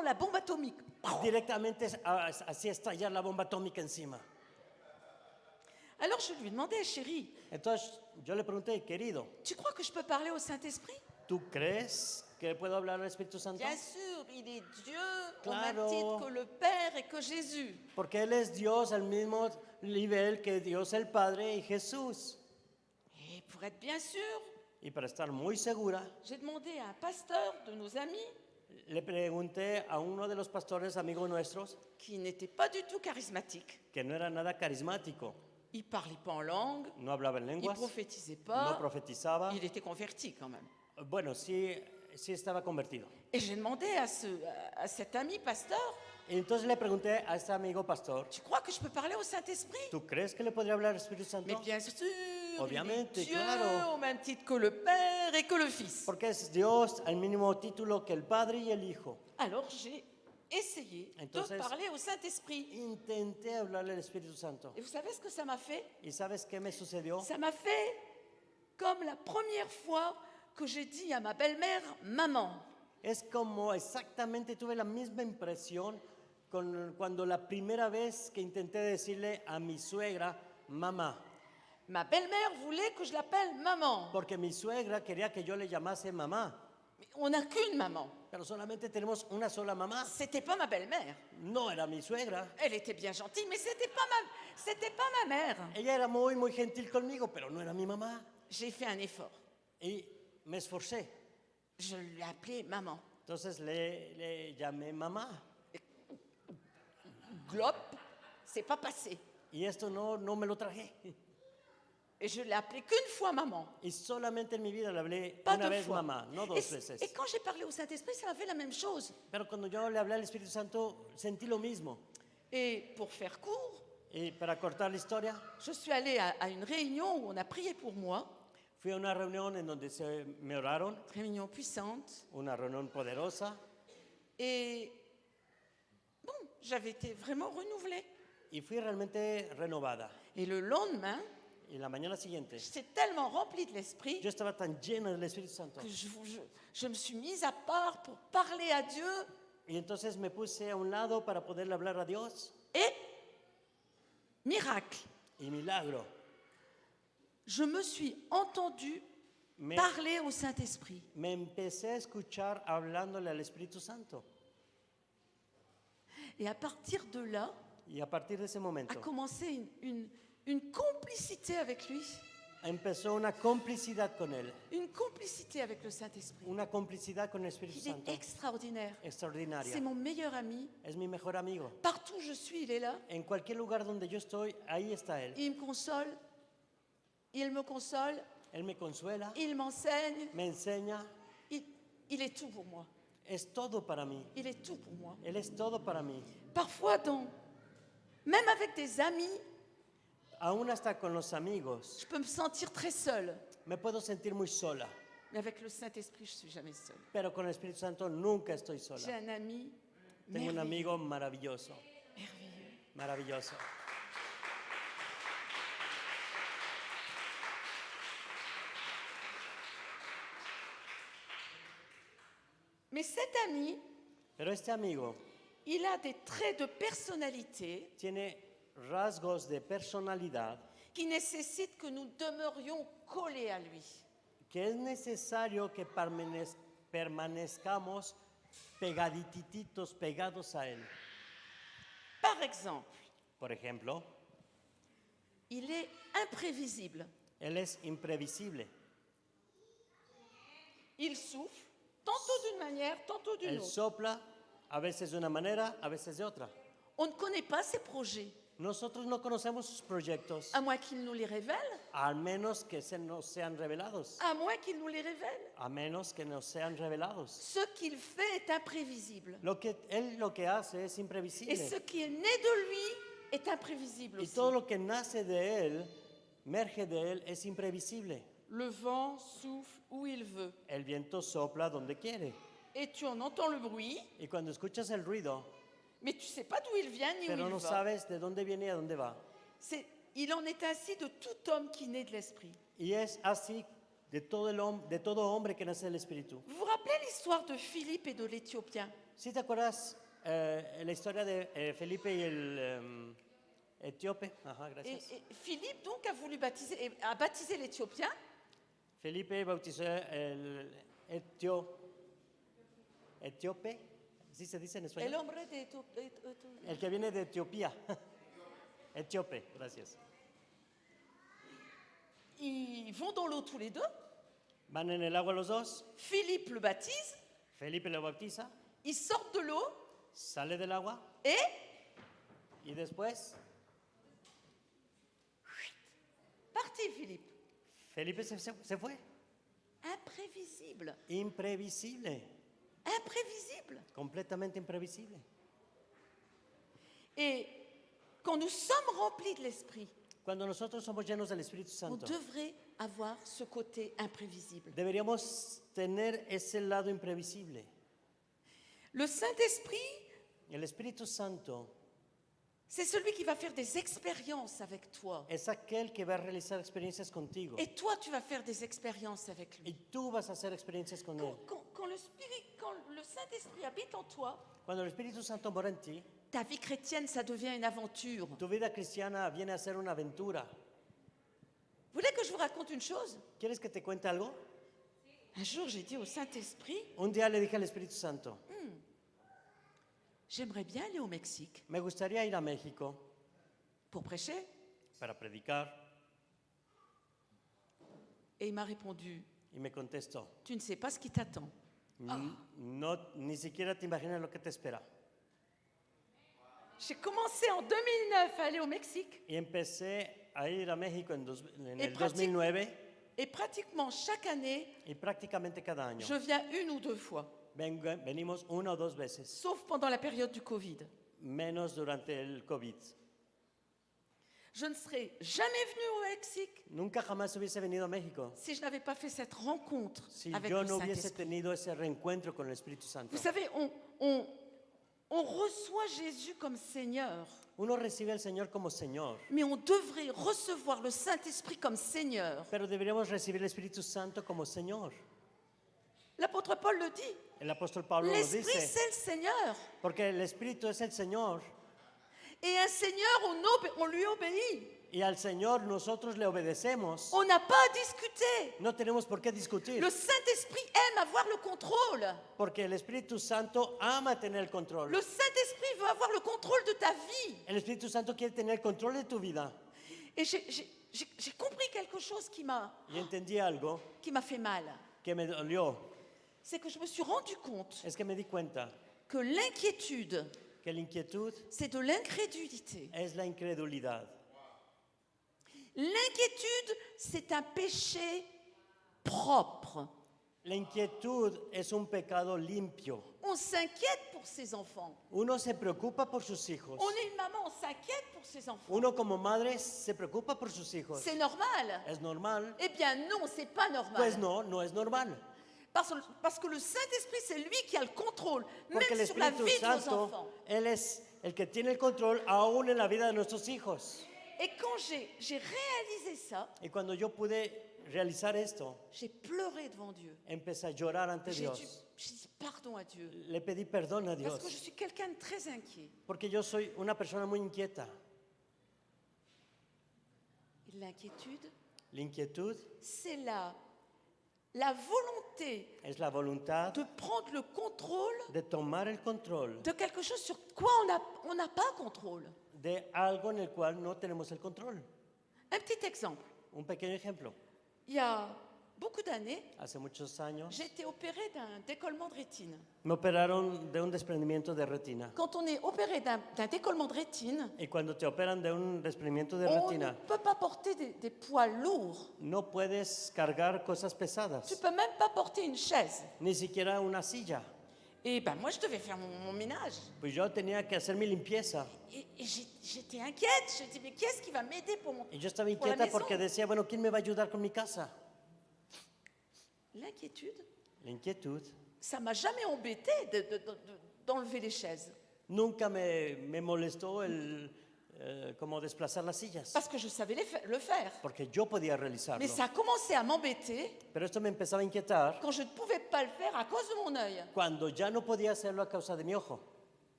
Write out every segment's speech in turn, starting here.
directement la bombe atomique. Directamente hacía estallar la bomba atómica encima. Alors je lui demandais, chérie, Entonces yo le pregunté, querido, tu crois que je peux parler au Saint-Esprit? ¿tú crees que puedo hablar al Espíritu Santo? Bien sûr, il est Dieu au Claro. même titre que le Père et que Jésus. Porque Él es Dios al mismo nivel que Dios el Padre y Jesús. Et pour être bien sûr, Y para estar muy segura, j'ai demandé à un pasteur de nos amis, le pregunté a uno de los pastores amigos nuestros, qui n'était pas du tout charismatique. que no era nada carismático, Il parlait pas en langue, no hablaba en il lenguas, prophétisait no pas, profetizaba. il était converti quand même. Bueno, sí estaba convertido. Et j'ai demandé à cet ami pasteur, Y entonces le pregunté a este amigo pastor, tu crois que je peux parler au Saint-Esprit? ¿tú crees que le podría hablar al Espíritu Mais Santo? bien sûr, Obviamente, il est Dieu claro. au même titre que le Père et que le Fils. Porque es Dios al mismo título que el Padre y el Hijo. Alors j'ai essayé Entonces- de parler au Saint-Esprit. Intenté hablarle al Espíritu Santo. Et vous savez ce que ça m'a fait? ¿Y sabes qué me sucedió? Ça m'a fait comme la première fois que j'ai dit à ma belle-mère « maman ». Es como exactamente tuve la misma impresión cuando la primera vez que intenté decirle a mi suegra, mamá. Ma belle-mère voulait que je l'appelle maman. Porque mi suegra quería que yo le llamase mamá. Mais on n'a qu'une maman. Pero solamente tenemos una sola mamá. C'était pas ma belle-mère. No era mi suegra. Elle était bien gentille, mais c'était pas ma mère. Ella era muy, muy gentil conmigo, pero no era mi mamá. J'ai fait un effort. Y me esforcé. Je l'ai appelée maman. Entonces le llamé mamá. Glop, c'est pas passé. Y esto no me lo tragué. Et je l'ai appelée qu'une fois maman. Y solamente en mi vida le hablé Pas una deux vez fois. mamá, no Et, dos veces. et quand j'ai parlé au Saint-Esprit, ça m'a fait la même chose. Pero cuando yo le hablé al Espíritu Santo, sentí lo mismo. Et pour faire court, Y para cortar la historia, je suis allée à une réunion où on a prié pour moi, fui a una reunión en donde me oraron, réunion puissante, una reunión poderosa, et bon, j'avais été vraiment renouvelée. y fui realmente renovada. Et le lendemain, Y la mañana siguiente, j'étais tellement remplie de l'Esprit yo estaba tan llena del Espíritu Santo. que je me suis mise à part pour parler à Dieu. Y entonces me puse a un lado para poderle hablar a Dios. Et, miracle, Y milagro, je me suis entendue me, parler au Saint-Esprit. me empecé a escuchar hablándole al Espíritu Santo. Et à partir de là, Y a partir de ese a momento, commencé une complicité avec lui, empezó una complicidad con Él. une complicité avec le Saint-Esprit. Una complicidad con el Espíritu Il est Santo extraordinaire. extraordinaria. C'est mon meilleur ami. Es mi mejor amigo. Partout où je suis, il est là. En cualquier lugar donde yo estoy, ahí está Él. Il me console. Il me console. Él me consuela, Il m'enseigne. me enseña. Il est tout pour moi. Es todo para mí. Il est tout pour moi. Él es todo para mí. Parfois, même avec des amis, Aún hasta con los amigos, je peux me sentir très seule. me puedo sentir muy sola. Mais avec le Saint-Esprit, je suis jamais seule. Pero con el Espíritu Santo nunca estoy J'ai sola. un ami Tengo un merveilleux. amigo maravilloso. Merveilleux. Maravilloso. Mais cet ami, Pero este amigo il a des traits de personnalité tiene rasgos de personalidad qui nécessitent que nous demeurions collés à lui. que es necesario que permanezcamos pegadititos, pegados a Él. Par exemple, Por ejemplo, il est imprévisible. Él es imprevisible. Il souffle, tantôt d'une manière, tantôt d'une Él autre. sopla, a veces de una manera, a veces de otra. On ne connaît pas ses projets, Nosotros no conocemos sus proyectos, à moins qu'il nous les révèle, al menos que nos sean revelados. à moins qu'il nous les révèle. A menos que nos sean revelados. Ce qu'il fait est imprévisible. Él lo que hace es Et imprevisible. ce qui est né de lui est imprévisible Y aussi. todo lo que nace de Él, merge de Él, es imprevisible. Le vent souffle où il veut. El viento sopla donde quiere. Et tu en entends le bruit, Y cuando escuchas el ruido, mais tu ne sais pas d'où il vient ni où pero il no va. sabes de dónde viene y a dónde va. Il en est ainsi de tout homme qui naît de l'esprit. Y es así de todo hombre que nace del Espíritu. Vous vous rappelez l'histoire de Philippe et de l'Éthiopien? ¿Sí te acuerdas la historia de Felipe y el etíope? Ajá, gracias. Et Philippe, donc, a baptisé l'Éthiopien. Felipe bautizó el etíope, ¿sí se dice en El español? hombre de El que viene de Etiopía. Etíope, gracias. Ils vont dans l'eau tous les deux. Van en el agua los dos, Philippe le baptise. Felipe lo bautiza, Ils sortent de l'eau sale del agua et y después parti, Philippe. Felipe se fue. Imprévisible. Imprevisible, Imprévisible. completamente imprevisible. Et quand nous sommes remplis de l'Esprit, Cuando nosotros somos llenos del Espíritu on Santo, devrait avoir ce côté imprévisible. deberíamos tener ese lado imprevisible. Le Saint-Esprit, El Espíritu Santo c'est celui qui va faire des expériences avec toi. es aquel que va a realizar experiencias contigo. Et toi, tu vas faire des expériences avec Y lui. tú vas a hacer experiencias con él. Quand le Saint-Esprit habite en toi, Cuando el Espíritu Santo mora en ti, ta vie chrétienne, ça devient une aventure. tu vida cristiana viene a ser una aventura. Vous voulez que je vous raconte une chose? ¿Quieres que te cuente algo? Un jour, j'ai dit au Saint-Esprit, Un día le dije al Espíritu Santo, j'aimerais bien aller au Mexique me gustaría ir a México pour prêcher. para predicar. Et il m'a répondu, Y me contestó, tu ne sais pas ce qui t'attend. no, ni siquiera te imaginas lo que te espera. J'ai commencé en 2009 à aller au Mexique Y empecé a ir a México en Et el 2009 et pratiquement chaque année, y prácticamente cada año je viens une ou deux fois, venimos una o dos veces, sauf pendant la période du Covid. menos durante el COVID. Je ne serais jamais venue au Mexique Nunca jamás hubiese venido a México si je n'avais pas fait cette rencontre si avec yo le no hubiese Saint-Esprit. tenido ese reencuentro con el Espíritu Santo. Vous savez, on reçoit Jésus comme Seigneur, Uno recibe al Señor como Señor, mais on devrait recevoir le Saint-Esprit comme Seigneur. pero deberíamos recibir el Espíritu Santo como Señor. L'apôtre Paul le dit, El apóstol Pablo lo l'Esprit dice, c'est le Seigneur. porque el Espíritu es el Señor Et un Seigneur, on lui obéit. y al Señor nosotros le obedecemos. On n'a pas à discuter. No tenemos por qué discutir, Le Saint-Esprit aime avoir le contrôle. porque el Espíritu Santo ama tener el control. Le Saint-Esprit veut avoir le contrôle de ta vie. El Espíritu Santo quiere tener el control de tu vida. Et j'ai compris quelque chose qui m'a Y entendí algo fait mal. que me dolió, C'est que je me suis rendu compte es que me di cuenta que l'inquiétude, que la inquietud c'est de l'incrédulité. es la incredulidad. L'inquiétude, c'est un péché propre. La inquietud es un pecado limpio. On s'inquiète pour ses enfants. Uno se preocupa por sus hijos. On est une maman, on s'inquiète pour ses enfants. Uno como madre se preocupa por sus hijos. C'est normal. ¿Es normal? Eh bien non, c'est pas normal. Pues no, no es normal. Parce que le Saint-Esprit, c'est lui qui a le contrôle, Porque el même sur la Espíritu vie de nos Santo, enfants. Él es el que tiene el control aún en la vida de nuestros hijos. Et quand j'ai réalisé ça, Y cuando yo pude realizar esto, j'ai pleuré devant Dieu. empecé a llorar ante J'ai Dios. dit pardon à Dieu. Le pedí perdón a Parce que je Dios, suis quelqu'un de très inquiet. porque yo soy una persona muy inquieta. Et l'inquiétude, La inquietud c'est la volonté es la voluntad de prendre le contrôle de tomar el control de quelque chose sur quoi on n'a pas contrôle. de algo en el cual no tenemos el control. Un petit exemple. Un pequeño ejemplo. Il y a beaucoup d'années, Hace muchos años j'ai été opérée d'un décollement de rétine. me operaron de un desprendimiento de retina. Quand on est opéré d'un décollement de rétine, Y cuando te operan de un desprendimiento de on ne retina, peut pas porter des poids lourds. no puedes cargar cosas Tu pesadas, peux même pas porter une chaise. ni siquiera una silla. Et ben moi, je devais faire mon ménage. Pues yo tenía que hacer mi limpieza. Et j'étais inquiète. Je me dis, mais qu'est-ce qui va m'aider pour Y yo estaba pour la inquieta maison? porque decía, bueno, ¿quién me va a ayudar con mi casa? L'inquiétude, La inquietud ça m'a jamais embêté d'enlever les chaises. nunca me molestó el como desplazar las sillas, parce que je savais le faire. porque yo podía realizarlo. Mais ça a commencé à m'embêter Pero esto me empezaba a inquietar quand je ne pouvais pas le faire à cause de mon œil. cuando ya no podía hacerlo a causa de mi ojo.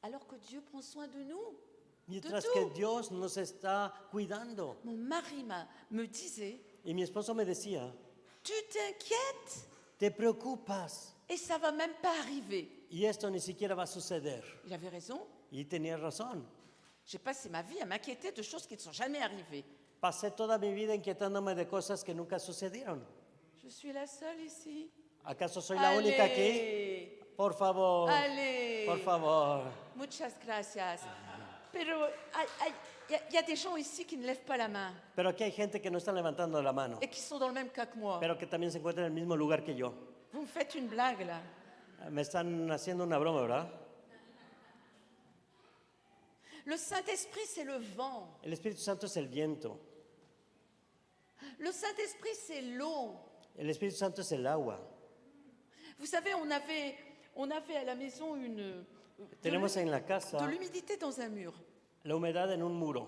Alors que Dieu prend soin de nous. Mientras tout. que Dios nos está cuidando. Mon mari me disait, Y mi esposo me decía, tu t'inquiètes te preocupas et ça va même pas arriver. y esto ni siquiera va a suceder. Il avait raison. Y tenía razón. J'ai passé ma vie à m'inquiéter de choses qui ne sont jamais arrivées. Pasé toda mi vida inquietándome de cosas que nunca sucedieron. Je suis la seule ici. ¿Acaso soy la única aquí? Allez, Por favor, allez. por favor. Muchas gracias. Pero il y a des gens ici qui ne lèvent pas la main Pero aquí hay gente que no está levantando la mano, et qui sont dans le même cas que moi. pero que también se encuentran en el mismo lugar que yo. Vous me faites une blague là. Me están haciendo una broma, ¿verdad? Le Saint-Esprit, c'est le vent. El Espíritu Santo es el viento. Le Saint-Esprit, c'est l'eau. El Espíritu Santo es el agua. Vous savez, on avait à la maison Tenemos en la casa de l'humidité dans un mur. la humedad en un muro.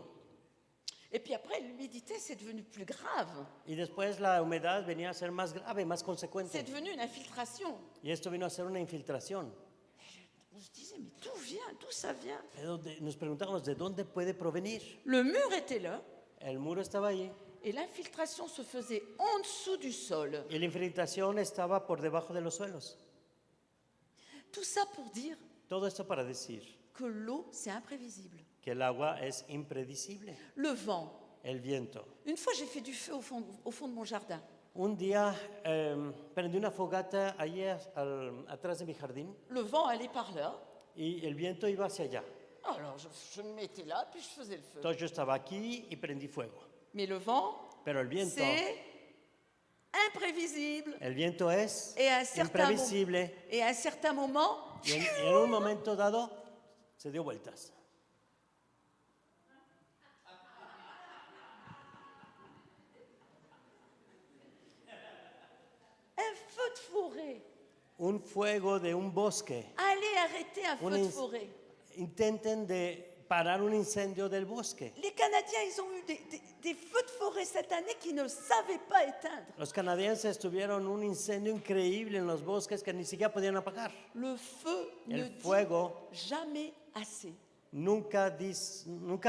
Et puis après, l'humidité, c'est devenu plus grave. Y después la humedad venía a ser más grave, más consecuente. C'est devenu une infiltration. Y esto vino a ser una infiltración. On se disait, mais d'où ça vient? Nos preguntábamos, ¿de dónde puede provenir? Le mur était là El muro estaba allí et l'infiltration se faisait en dessous du sol. y la infiltración estaba por debajo de los suelos. Tout ça pour dire Todo esto para decir que l'eau, c'est imprévisible. que el agua es impredecible. Le vent. El viento. Une fois, j'ai fait du feu au fond de mon jardin. Un día prendí una fogata allí atrás de mi jardín Le vent allait par là. y el viento iba hacia allá. Alors, je me mettais là, puis je faisais le feu. Entonces yo estaba aquí y prendí fuego. Mais le vent, Pero el viento imprévisible. es Et à un certain, imprevisible et à un certain moment, y en un momento dado se dio vueltas. un feu de forêt. Un fuego de un bosque. Allez arrêter un feu de forêt. Intenten de parar un incendio del bosque. Les Canadiens, ils ont eu des feux de forêt cette année qu'ils ne savaient pas éteindre. Los canadienses tuvieron un incendio increíble en los bosques que ni siquiera podían apagar. Le feu ne El dit fuego jamais assez. nunca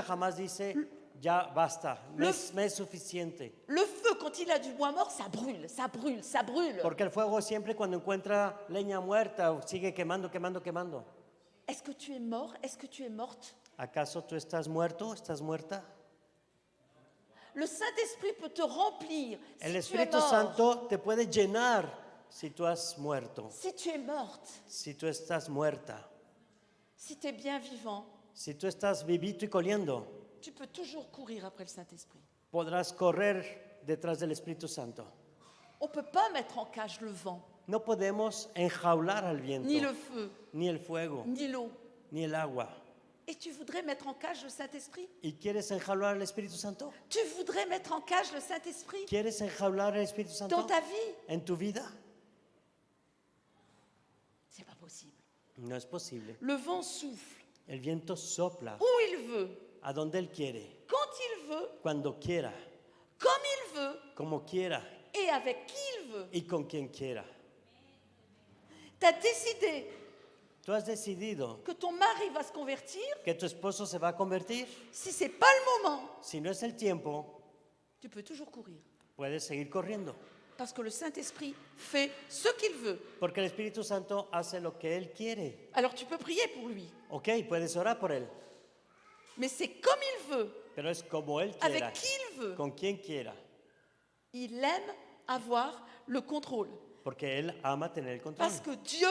jamás dice, ya basta, me es suficiente. Le feu, quand il a du bois mort, ça brûle, ça brûle, ça brûle. Porque el fuego siempre cuando encuentra leña muerta sigue quemando, quemando, quemando. Est-ce que tu es mort? Est-ce que tu es morte? ¿Acaso tú estás muerto? ¿Estás muerta? Le Saint-Esprit peut te remplir El si tu es Espíritu mort. Santo te puede llenar si tú has muerto, Si tu es morte, si tú estás muerta, si tu es bien vivant, si tú estás vivito y coliendo. tu peux toujours courir après le Saint-Esprit. Podrás correr detrás del Espíritu Santo. On ne peut pas mettre en cage le vent, No podemos enjaular al viento, ni le feu, ni el fuego, ni l'eau. ni el agua. Et tu voudrais mettre en cage le Saint-Esprit? ¿Y quieres enjaular al Espíritu Santo? Tu voudrais mettre en cage le Saint-Esprit ¿Quieres enjaular al Espíritu Santo dans ta vie? en tu vida? C'est pas possible. No es posible. Le vent souffle El viento sopla où il veut, a donde Él quiere, quand il veut, cuando quiera, comme il veut como quiera et avec qui il veut. y con quien quiera. Tu as décidé Tú has decidido que ton mari va se convertir. que tu esposo se va a convertir. Si ce n'est pas le moment, Si no es el tiempo, tu peux toujours courir. puedes seguir corriendo. Parce que le Saint-Esprit fait ce qu'il veut. Porque el Espíritu Santo hace lo que Él quiere. Alors tu peux prier pour lui. Ok, puedes orar por Él, Mais c'est comme il veut, pero es como Él quiera, avec qui il veut. con quien quiera. Il aime avoir le contrôle. Porque Él ama tener el control. Parce que Dieu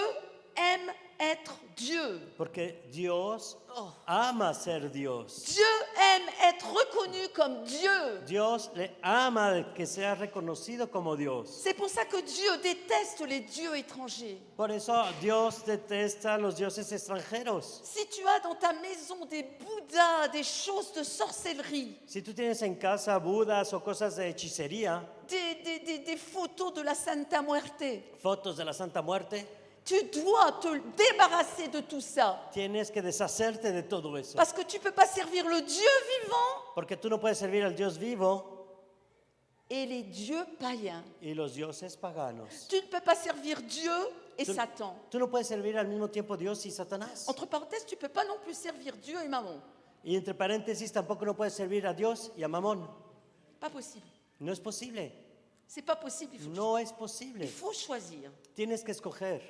aime être Dieu. Porque Dios Oh. ama ser Dios. Dieu aime être reconnu comme Dieu. Dios le ama que sea reconocido como Dios. C'est pour ça que Dieu déteste les dieux étrangers. Por eso Dios detesta a los dioses extranjeros. Si tu as dans ta maison des bouddhas, des choses de sorcellerie, Si tú tienes en casa budas o cosas de hechicería, des photos de la Santa Muerte, fotos de la Santa Muerte, Tu dois te débarrasser de tout ça. Tienes que deshacerte de todo eso. Parce que tu ne peux pas servir le Dieu vivant Porque tú no puedes servir al Dios vivo et les dieux païens. y los dioses paganos. Tu ne peux pas servir Dieu et Tu- Satan. Tú no puedes servir al mismo tiempo Dios y Satanás. Entre parenthèses, tu ne peux pas non plus servir Dieu et Mammon. Y entre paréntesis, tampoco no puedes servir a Dios y a Mamón. Pas possible. No es posible. C'est pas possible. No es posible. Il faut choisir. Tienes que escoger.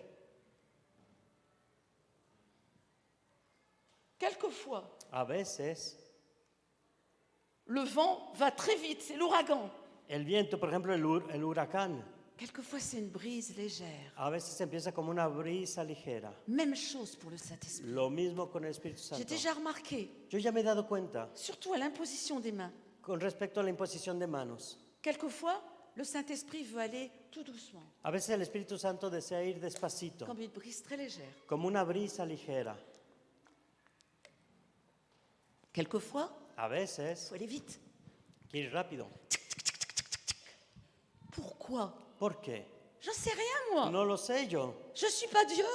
Quelquefois, A veces, le vent va très vite, c'est l'ouragan. el viento, por ejemplo, el huracán, Quelquefois, c'est une brise légère. a veces empieza como una brisa ligera. Même chose pour le Saint-Esprit. Lo mismo con el Espíritu J'ai Santo. déjà remarqué, Yo ya me he dado cuenta surtout à l'imposition des mains. con respecto a la imposición de manos. Quelquefois, le Saint-Esprit veut aller tout doucement, A veces el Espíritu Santo desea ir despacito, comme une brise très légère. como una brisa ligera. Quelquefois, A il veces faut aller vite. quiere ir rápido. Pourquoi? ¿Por qué? J'en sais rien, moi. No lo sé yo. Je ne suis pas Dieu,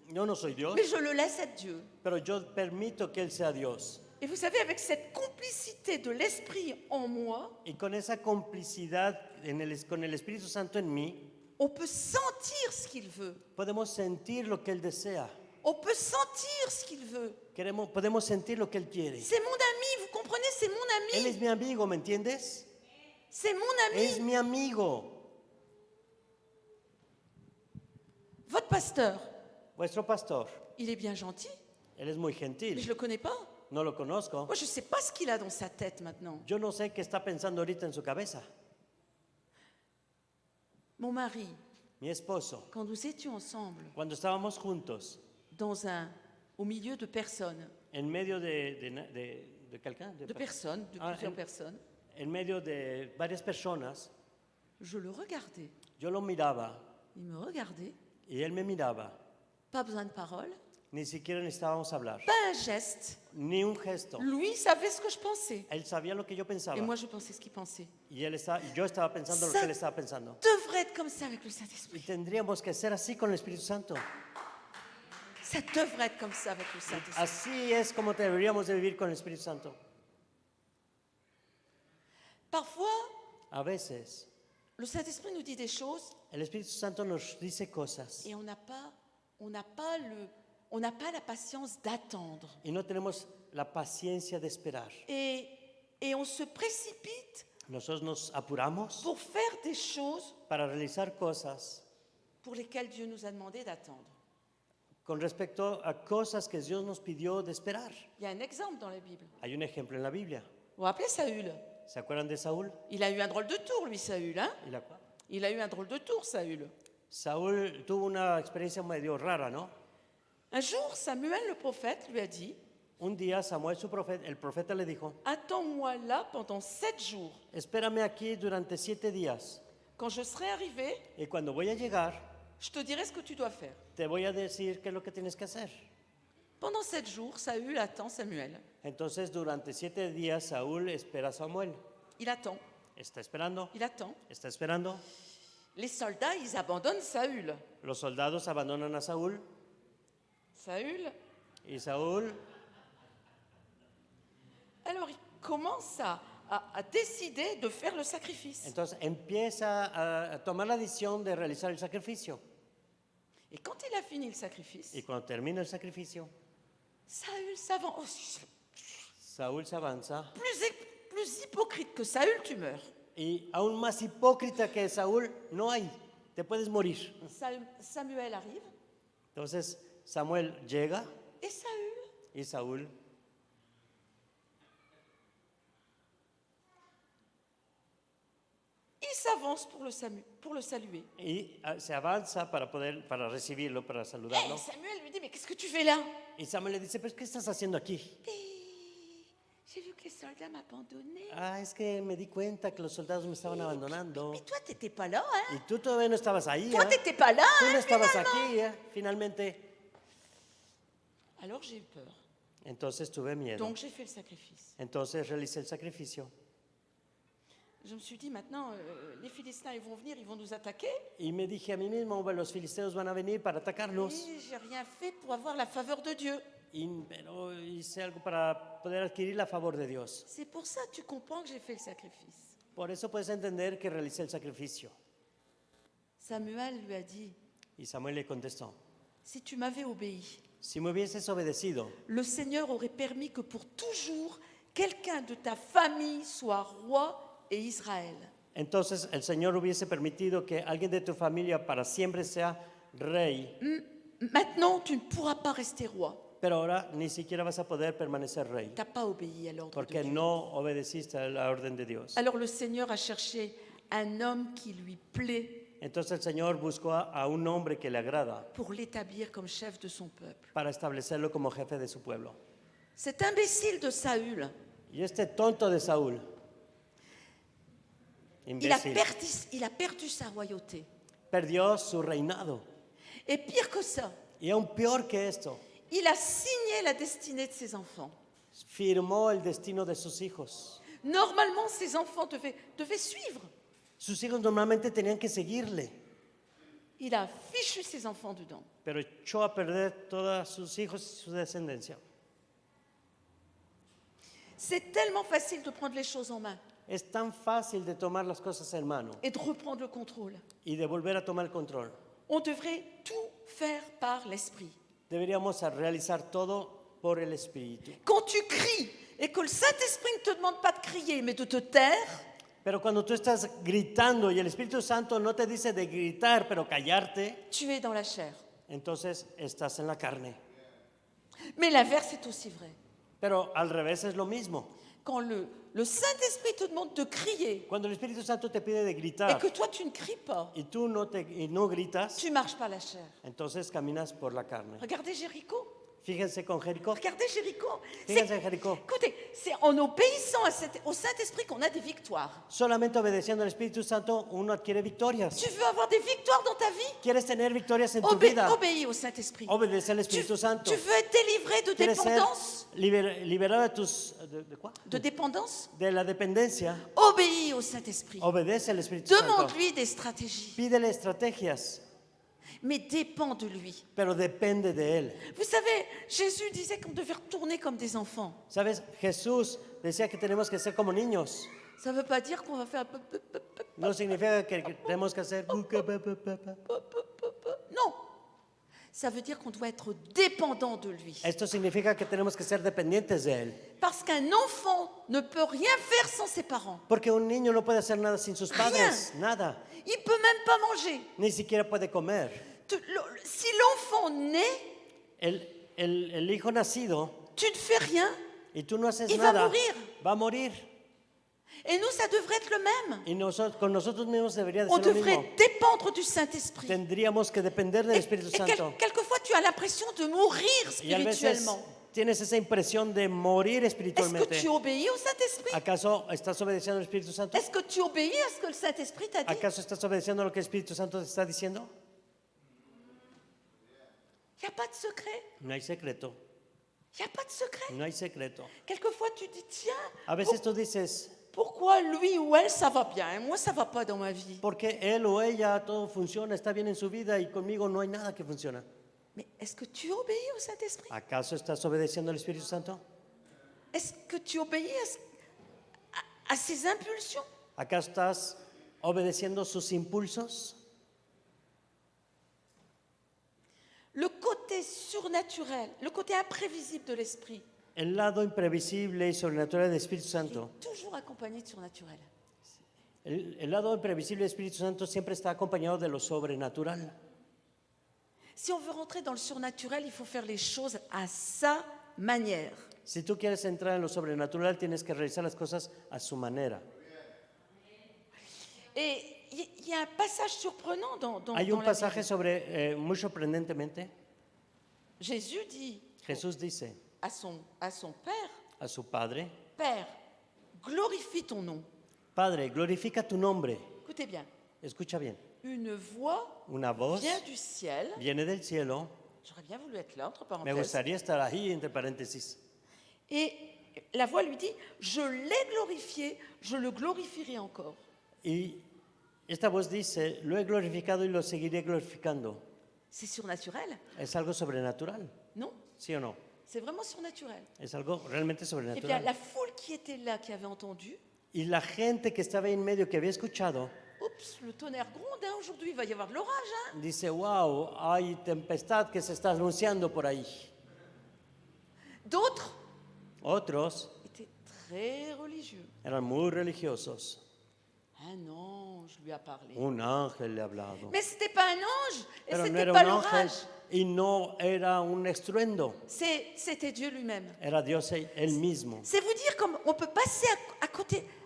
Yo no soy Dios, mais je le laisse être Dieu. pero yo permito que Él sea Dios. Et vous savez, avec cette complicité de l'Esprit en moi, Y con esa complicidad con el Espíritu Santo en mí, on peut sentir ce qu'il veut. podemos sentir lo que Él desea. On peut sentir ce qu'il veut. Podemos sentir lo que Él quiere. C'est mon ami, vous comprenez? C'est mon Él ami. es mi amigo, ¿me entiendes? C'est mon Es ami. mi amigo. Votre pasteur, Vuestro pastor, il est bien gentil, Él es muy mais je ne gentil. le connais pas. No lo conozco. Moi, je ne sais pas ce qu'il a dans sa tête maintenant. Yo no sé qué está pensando ahorita en su cabeza. Mon mari, Mi esposo, quand nous étions ensemble, cuando estábamos juntos, au milieu de personnes, en medio de quelqu'un, de plusieurs personnes, en medio de varias personas, je le regardais. yo lo miraba Il me regardait, y él me miraba. pas besoin de parole, Ni siquiera necesitábamos hablar, pas un geste. ni un gesto. Lui savait ce que je pensais. Él sabía lo que yo pensaba Et moi, je pensais ce qu'il pensait. y yo estaba pensando lo Ça- que él estaba pensando. Devrait être comme ça avec le Y Saint-Esprit. tendríamos que ser así con el Espíritu Santo. Ça devrait être comme ça avec le Saint-Esprit. Así es como deberíamos de vivir con el Espíritu Santo. Parfois, A veces, le Saint-Esprit nous dit des choses el Espíritu Santo nos dice cosas et on n'a pas la patience d'attendre. y no tenemos la paciencia de esperar. Et on se précipite Nosotros nos apuramos pour faire des choses para realizar cosas pour lesquelles Dieu nous a demandé d'attendre. con respecto a cosas que Dios nos pidió de esperar. Il y a un exemple dans la Bible. Hay un ejemplo en la Biblia. Vous vous rappelez Saül? ¿Se acuerdan de Saúl? Il a eu un drôle de tour, lui, Saül. Hein? Y la- Il a eu un drôle de tour, Saül. Saúl tuvo una experiencia medio rara, ¿no? Un jour, Samuel, le prophète, lui a dit, Un día Samuel, el profeta le dijo, attends-moi là pendant 7 jours. espérame aquí durante 7 días Quand je serai arrivé, y cuando voy a llegar je te dirai ce que tu dois faire. te voy a decir qué es lo que tienes que hacer. Pendant 7 jours, Saül attend Samuel. Entonces durante 7 días Saúl espera a Samuel. Il attend, Está esperando, il attend. está esperando. Les soldats, ils abandonnent Saül. Los soldados abandonan a Saúl Saül, y Saúl alors il commence à décider de faire le sacrifice. entonces empieza a tomar la decisión de realizar el sacrificio. Et quand il a fini le sacrifice, Y cuando termina el sacrificio, Saül s'avance. Saúl se avanza Plus hypocrite que Saül, tu meurs. y aún más hipócrita que Saúl no hay, te puedes morir. Samuel arrive Entonces Samuel llega et Saül, y Saúl il s'avance pour le saluer. se avanza para recibirlo, para Et saludarlo. Samuel lui dit, mais qu'est-ce que tu fais là? Y Samuel le dice, pero ¿qué estás haciendo aquí? J'ai vu que les soldats m'abandonnaient. Ah, es que me di cuenta que los soldados me estaban abandonando. Mais toi, t'étais pas là, hein? Y tú todavía no estabas ahí, Toi, ¿eh? t'étais pas là, Tú no hein, estabas finalement. aquí, ¿eh? Finalmente. Alors j'ai eu peur. Entonces tuve miedo. Donc j'ai fait le sacrifice. Entonces realicé el sacrificio. Je me suis dit, maintenant, les Philistins, ils vont venir, ils vont nous attaquer. Y me dije a mí mismo, bueno, los filisteos van a venir para atacarnos. Et j'ai rien fait pour avoir la faveur de Dieu. Pero hice algo para poder adquirir la favor de Dios. C'est pour ça, tu comprends que j'ai fait le sacrifice. Por eso puedes entender que realicé el sacrificio. Samuel lui a dit, Y Samuel le contestó, si tu m'avais obéi, si me hubieses obedecido, le Seigneur aurait permis que pour toujours, quelqu'un de ta famille soit roi et Israël. entonces el Señor hubiese permitido que alguien de tu familia para siempre sea rey. Maintenant, tu ne pourras pas rester roi. Pero ahora ni siquiera vas a poder permanecer rey, Tu n'as pas obéi à l'ordre de porque Dieu. no obedeciste a la orden de Dios. Alors le Seigneur a cherché un homme qui lui plaît Entonces el Señor buscó a un hombre que le agrada pour l'établir comme chef de son peuple. para establecerlo como jefe de su pueblo. Cet imbécile de Saül, Y este tonto de Saúl, il a imbécil, perdu sa royauté. perdió su reinado. Et pire que ça, Y aún peor que esto, il a signé la destinée de ses enfants. firmó el destino de sus hijos. Normalement, ses enfants devaient suivre. Sus hijos normalmente tenían que seguirle, Il a fichu ses enfants dedans. pero echó a perder todos sus hijos y su descendencia. C'est tellement facile de prendre les choses en main Es tan fácil de tomar las cosas en mano et de reprendre le contrôle. y de volver a tomar el control. On devrait tout faire par l'esprit. Deberíamos a realizar todo por el Espíritu. Quand tu cries et que le Saint-Esprit ne te demande pas de crier, mais de te taire, Pero cuando tú estás gritando y el Espíritu Santo no te dice de gritar, pero callarte, tu es dans la chair. entonces estás en la carne. Mais l'inverse est aussi vrai. Pero al revés es lo mismo. Quand le Saint-Esprit te demande de crier Cuando el Espíritu Santo te pide de et gritar que toi tu ne cries pas, y tú no gritas, tu marches par la chair. entonces caminas por la carne. Regardez Jéricho. Fíjense con Jericó. Regardez Jéricho. Fíjense en Jericó. Écoutez, c'est en obéissant au Saint-Esprit qu'on a des victoires. Solamente obedeciendo al Espíritu Santo uno adquiere victorias. Tu veux avoir des victoires dans ta vie? ¿Quieres tener victorias en tu vida? Obéis au Saint-Esprit. Obedece al Tu, Espíritu Santo. tu veux être délivré de ¿Quieres ser dépendance? liberado de tus... ¿De cuál? De dépendance? De la dependencia? Obéis au Saint-Esprit. Obedece al Espíritu Santo. Demande-lui des stratégies, Pídele estrategias, mais dépends de lui. pero depende de Él. Vous savez, Jésus disait qu'on devait retourner comme des enfants. ¿Sabes? Jesús decía que tenemos que ser como niños. Ça ne veut pas dire qu'on va faire... No significa que tenemos que hacer... Non. Ça veut dire qu'on doit être dépendant de lui. Esto significa que tenemos que ser dependientes de Él. Parce qu'un enfant ne peut rien faire sans ses parents. Porque un niño no puede hacer nada sin sus padres. Rien. Nada. Il ne peut même pas manger. Ni siquiera puede comer. Si l'enfant naît, El hijo nacido tu ne fais rien. y tú no haces Y va a nada, morir. va a morir. Et nous, ça devrait être le même. Y con nosotros mismos debería de On ser lo mismo. devrait dépendre du Saint-Esprit. Tendríamos que depender del Espíritu Santo. Quelquefois, tu as l'impression de mourir Y a veces spirituellement. tienes esa impresión de morir Est-ce que espiritualmente. tu obéis au Saint-Esprit? ¿Acaso estás obedeciendo al Espíritu Santo? Est-ce que tu obéis à ce que le Saint-Esprit t'a dit? ¿Acaso estás obedeciendo a lo que el Espíritu Santo te está diciendo? Il n'y a pas de secret. No hay secreto, Il n'y a pas de secret. no hay secreto. Quelquefois, tu dis, tiens, A veces tú dices, pourquoi lui ou elle, ça va bien, et moi, ça va pas dans ma vie. porque él o ella todo funciona, está bien en su vida y conmigo no hay nada que funciona. Mais est-ce que tu obéis au Saint-Esprit? ¿Acaso estás obedeciendo al Espíritu Santo? Est-ce que tu obéis à ses impulsions? ¿Acaso estás obedeciendo sus impulsos? Le côté surnaturel, le côté imprévisible de l'esprit, El lado imprevisible y sobrenatural del Espíritu est Santo. toujours accompagné de surnaturel. El lado imprevisible del Espíritu Santo siempre está acompañado de lo sobrenatural. Si on veut rentrer dans le surnaturel, il faut faire les choses à sa manière. Si tú quieres entrar en lo sobrenatural, tienes que realizar las cosas a su manera. Et il y a un passage surprenant dans Hay un la pasaje Bible. sobre, muy sorprendentemente, Jésus dit Jesús dice à son Père, a su Padre, Père, glorifie ton nom. Padre, glorifica tu nombre. Écoutez bien, Escucha bien, une voix una voz vient du ciel. viene del cielo. J'aurais bien voulu être là, entre Me parenthèses. gustaría estar ahí, entre paréntesis. Et la voix lui dit, je l'ai glorifié, je le glorifierai encore. Y esta voz dice, lo he glorificado y lo seguiré glorificando. C'est surnaturel, Es algo sobrenatural, non? ¿sí o no? C'est vraiment surnaturel. Es algo realmente Eh bien, sobrenatural. la foule qui était là, qui avait entendu, Y la gente que estaba ahí en medio, que había escuchado, oups, le tonnerre gronde, hein, aujourd'hui, il va y avoir de l'orage. Hein. dice, wow, hay tempestad que se está anunciando por ahí. D'autres Otros étaient très religieux. eran muy religiosos. Un ange lui a parlé. Un ángel le ha hablado. Mais ce n'était pas un ange, et ce Pero no n'était era pas un ángel l'orage. y no era un estruendo. C'était Dieu lui-même. Era Dios él mismo. C'est vous dire comme on peut passer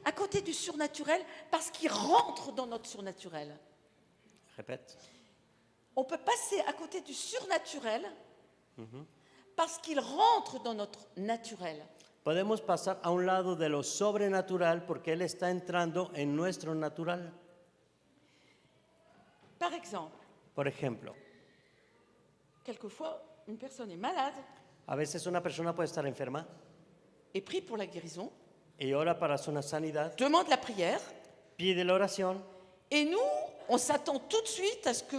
à côté du surnaturel parce qu'il rentre dans notre surnaturel. Repete. On peut passer à côté du surnaturel parce qu'il rentre dans notre naturel. Podemos pasar a un lado de lo sobrenatural porque Él está entrando en nuestro natural. Par exemple, Por ejemplo, quelquefois, une personne est malade a veces una persona puede estar enferma et prie pour la guérison, y ora para su sanidad, demande la prière, pide la oración et nous, on s'attend tout de suite à ce que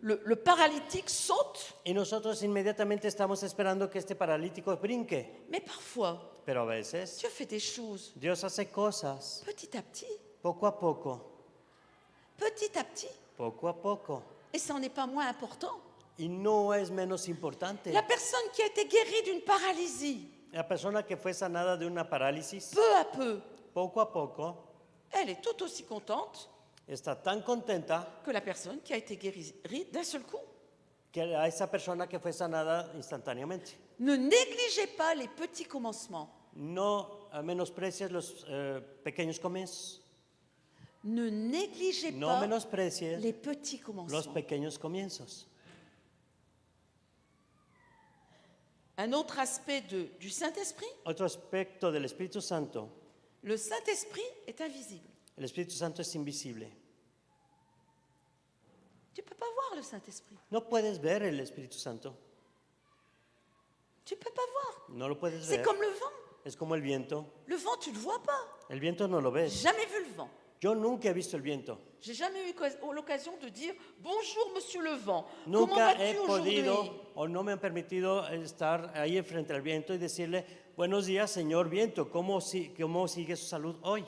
le paralytique saute, y nosotros inmediatamente estamos esperando que este paralítico brinque. mais parfois, Pero a veces Dieu fait des choses Dios hace cosas petit à petit, poco a poco, petit à petit, poco a poco. et ça n'en est pas moins important. Y no es menos importante. La personne qui a été guérie d'une paralysie, La persona que fue sanada de una parálisis, peu à peu, poco a poco, elle est tout aussi contente está tan contenta que la personne qui a été guérie d'un seul coup. que a esa persona que fue sanada instantáneamente. Ne négligez pas les petits commencements. No menosprecies los pequeños comienzos. Ne négligez No pas menosprecies les petits los commencements. pequeños comienzos. Un autre aspect du Saint-Esprit, Otro aspecto del Espíritu Santo, le Saint-Esprit est invisible. el Espíritu Santo es invisible. Tu ne peux pas voir le Saint-Esprit. No puedes ver el Espíritu Santo, Tu ne peux pas voir. no lo puedes C'est ver. comme le vent. Es como el viento. Le vent, tu ne le vois pas. El viento no lo ves. Jamais vu le vent. Yo nunca he visto el viento. J'ai jamais eu l'occasion de dire bonjour monsieur le vent. Comment Nunca he vas-tu aujourd'hui? podido o no me han permitido estar ahí frente al viento y decirle, buenos días, señor viento, ¿cómo sigue su salud hoy?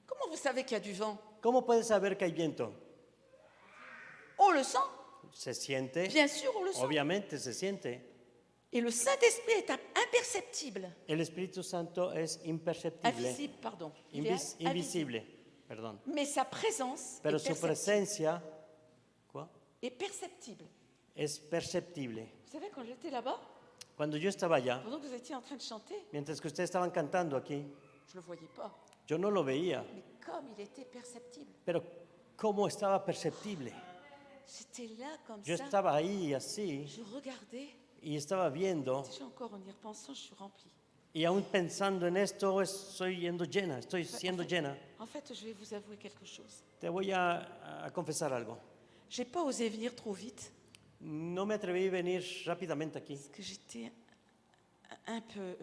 Comment vous savez qu'il y a du vent? ¿Cómo puedes saber que hay viento? On le sent. Se siente, Bien sûr, on le sent. obviamente se siente. Et le Saint-Esprit est imperceptible. El Espíritu Santo es imperceptible, Invisible, pardon. Il est invisible. invisible, perdón. Mais sa présence Pero est, su presencia ¿cuál? est perceptible. es perceptible. Vous savez, quand j'étais là-bas, Cuando yo estaba allá, pendant que vous étiez en train de chanter, mientras que ustedes estaban cantando aquí, je ne le voyais pas. yo no lo veía, Mais comme il était perceptible, pero cómo estaba perceptible. j'étais là comme Yo ça. estaba ahí así Je regardais. y estaba viendo Déjà encore en y repensant, je suis remplie. y aún pensando en esto estoy siendo llena. En fait, je vais vous avouer quelque chose. Te voy a confesar algo. J'ai pas osé venir trop vite No me atreví a venir rápidamente aquí parce que j'étais un peu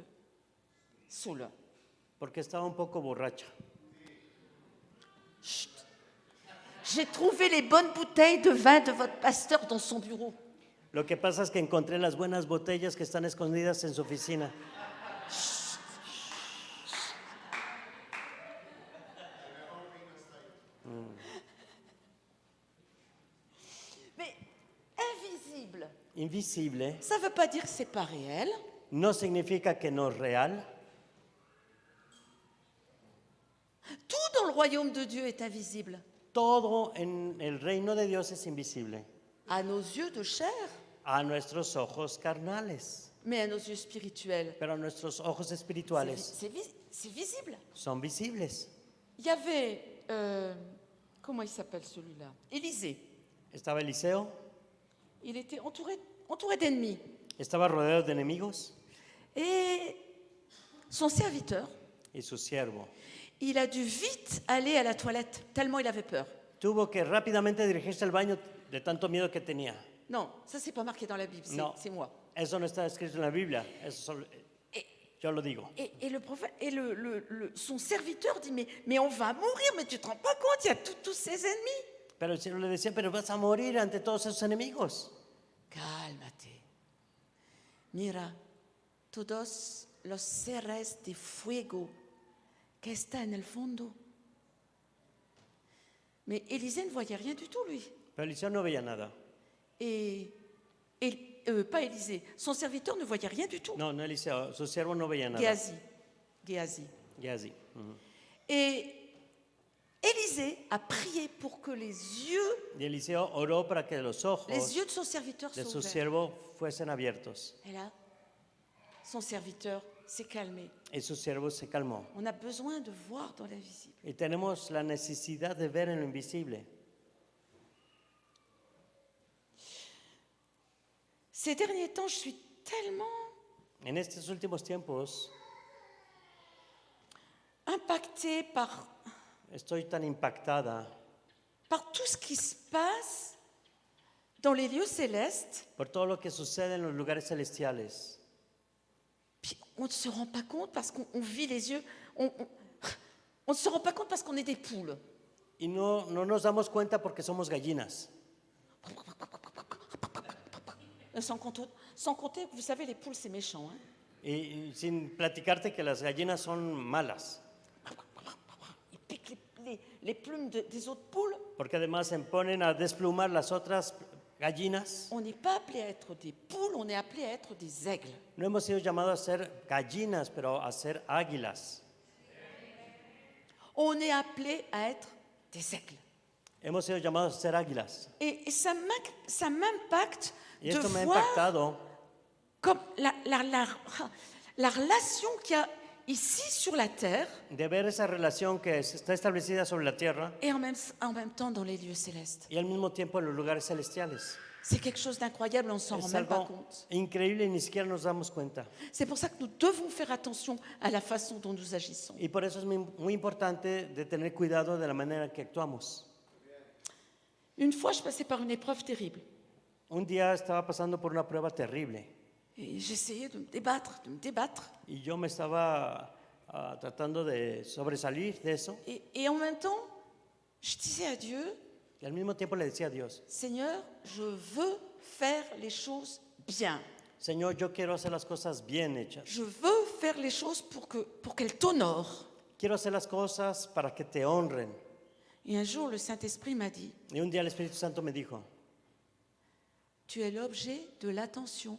saoule. porque estaba un poco borracha. Chut. J'ai trouvé les bonnes bouteilles de vin de votre pasteur dans son bureau. Lo que pasa es que encontré las buenas botellas que están escondidas en su oficina. Mais invisible, Invisible ça ne veut pas dire que c'est pas réel. no significa que no es real. Tout dans le royaume de Dieu est invisible. Todo en el reino de Dios es invisible À nos yeux de chair, a nuestros ojos carnales, mais à nos yeux spirituels. pero a nuestros ojos espirituales C'est visible. son visibles. Il y avait, comment il s'appelle celui-là? Élisée. Estaba Eliseo, Il était entouré d'ennemis. estaba rodeado de enemigos Et son serviteur, y su siervo il a dû vite aller à la toilette, tellement il avait peur. tuvo que rápidamente dirigirse al baño de tanto miedo que tenía. Non, ça c'est pas marqué dans la Bible, No, c'est moi. eso no está escrito en la Biblia. Yo lo digo. Et le prophète, et son serviteur dit, mais on va mourir, mais tu te rends pas compte, il y a tous ces ennemis. Pero el Señor le decía, pero vas a morir ante todos esos enemigos. Cálmate. Mira, todos los seres de fuego que está en el fondo. Mais Élisée ne voyait rien du tout, lui. Pero Eliseo no veía nada. Pas Élisée, son serviteur ne voyait rien du tout. No, no Eliseo, su siervo no veía nada. Géasi. Gehazi. Ujú. Et Élisée a prié pour que les yeux Y Eliseo oró para que los ojos de son serviteur de soient su ouverts. siervo fuesen abiertos. Et là, son serviteur s'est calmé. Y su siervo se calmó. On a besoin de voir dans l'invisible. Y tenemos la necesidad de ver en lo invisible. Ces derniers temps, je suis tellement En estos últimos tiempos impactée estoy tan impactada par tout ce qui se passe dans les lieux célestes. por todo lo que sucede en los lugares celestiales. Puis on ne se rend pas compte parce qu'on vit les yeux. On ne se rend pas compte parce qu'on est des poules. Y no nos damos cuenta porque somos gallinas. Sans compter que vous savez, les poules, c'est méchant. Hein? Y sin platicarte que las gallinas son malas. Ils piquent les plumes des autres poules. Porque además se ponen a desplumar las otras gallinas. On n'est pas appelé à être des poules, on est appelé à être des aigles. No hemos sido llamados a ser gallinas, pero a ser águilas. On est appelé à être des aigles. Hemos sido llamados a ser águilas. Et ça m'impacte Y de esto me ha voir impactado comme la relation qu'il y a ici sur la terre de ver esa relación que está establecida sobre la tierra et en même temps dans les lieux célestes. y al mismo tiempo en los lugares celestiales. C'est quelque chose d'incroyable, on ne s'en rend Es même pas algo compte. increíble y ni siquiera nos damos cuenta. C'est pour ça que nous devons faire attention à la façon dont nous agissons. Y por eso es muy importante de tener cuidado de la manera que actuamos. Une fois, je passais par une épreuve terrible. Un día estaba pasando por una prueba terrible Et j'essayais de me débattre. y yo me estaba tratando de sobresalir de eso. Et en même temps, je disais à Dieu, Y al mismo tiempo le decía a Dios, Seigneur, je veux faire les choses bien. Señor, yo quiero hacer las cosas bien hechas. Je veux faire les choses pour qu'elles t'honorent. Quiero hacer las cosas para que te honren. Et un jour, le Saint-Esprit m'a dit, Y un día el Espíritu Santo me dijo, tu es l'objet de l'attention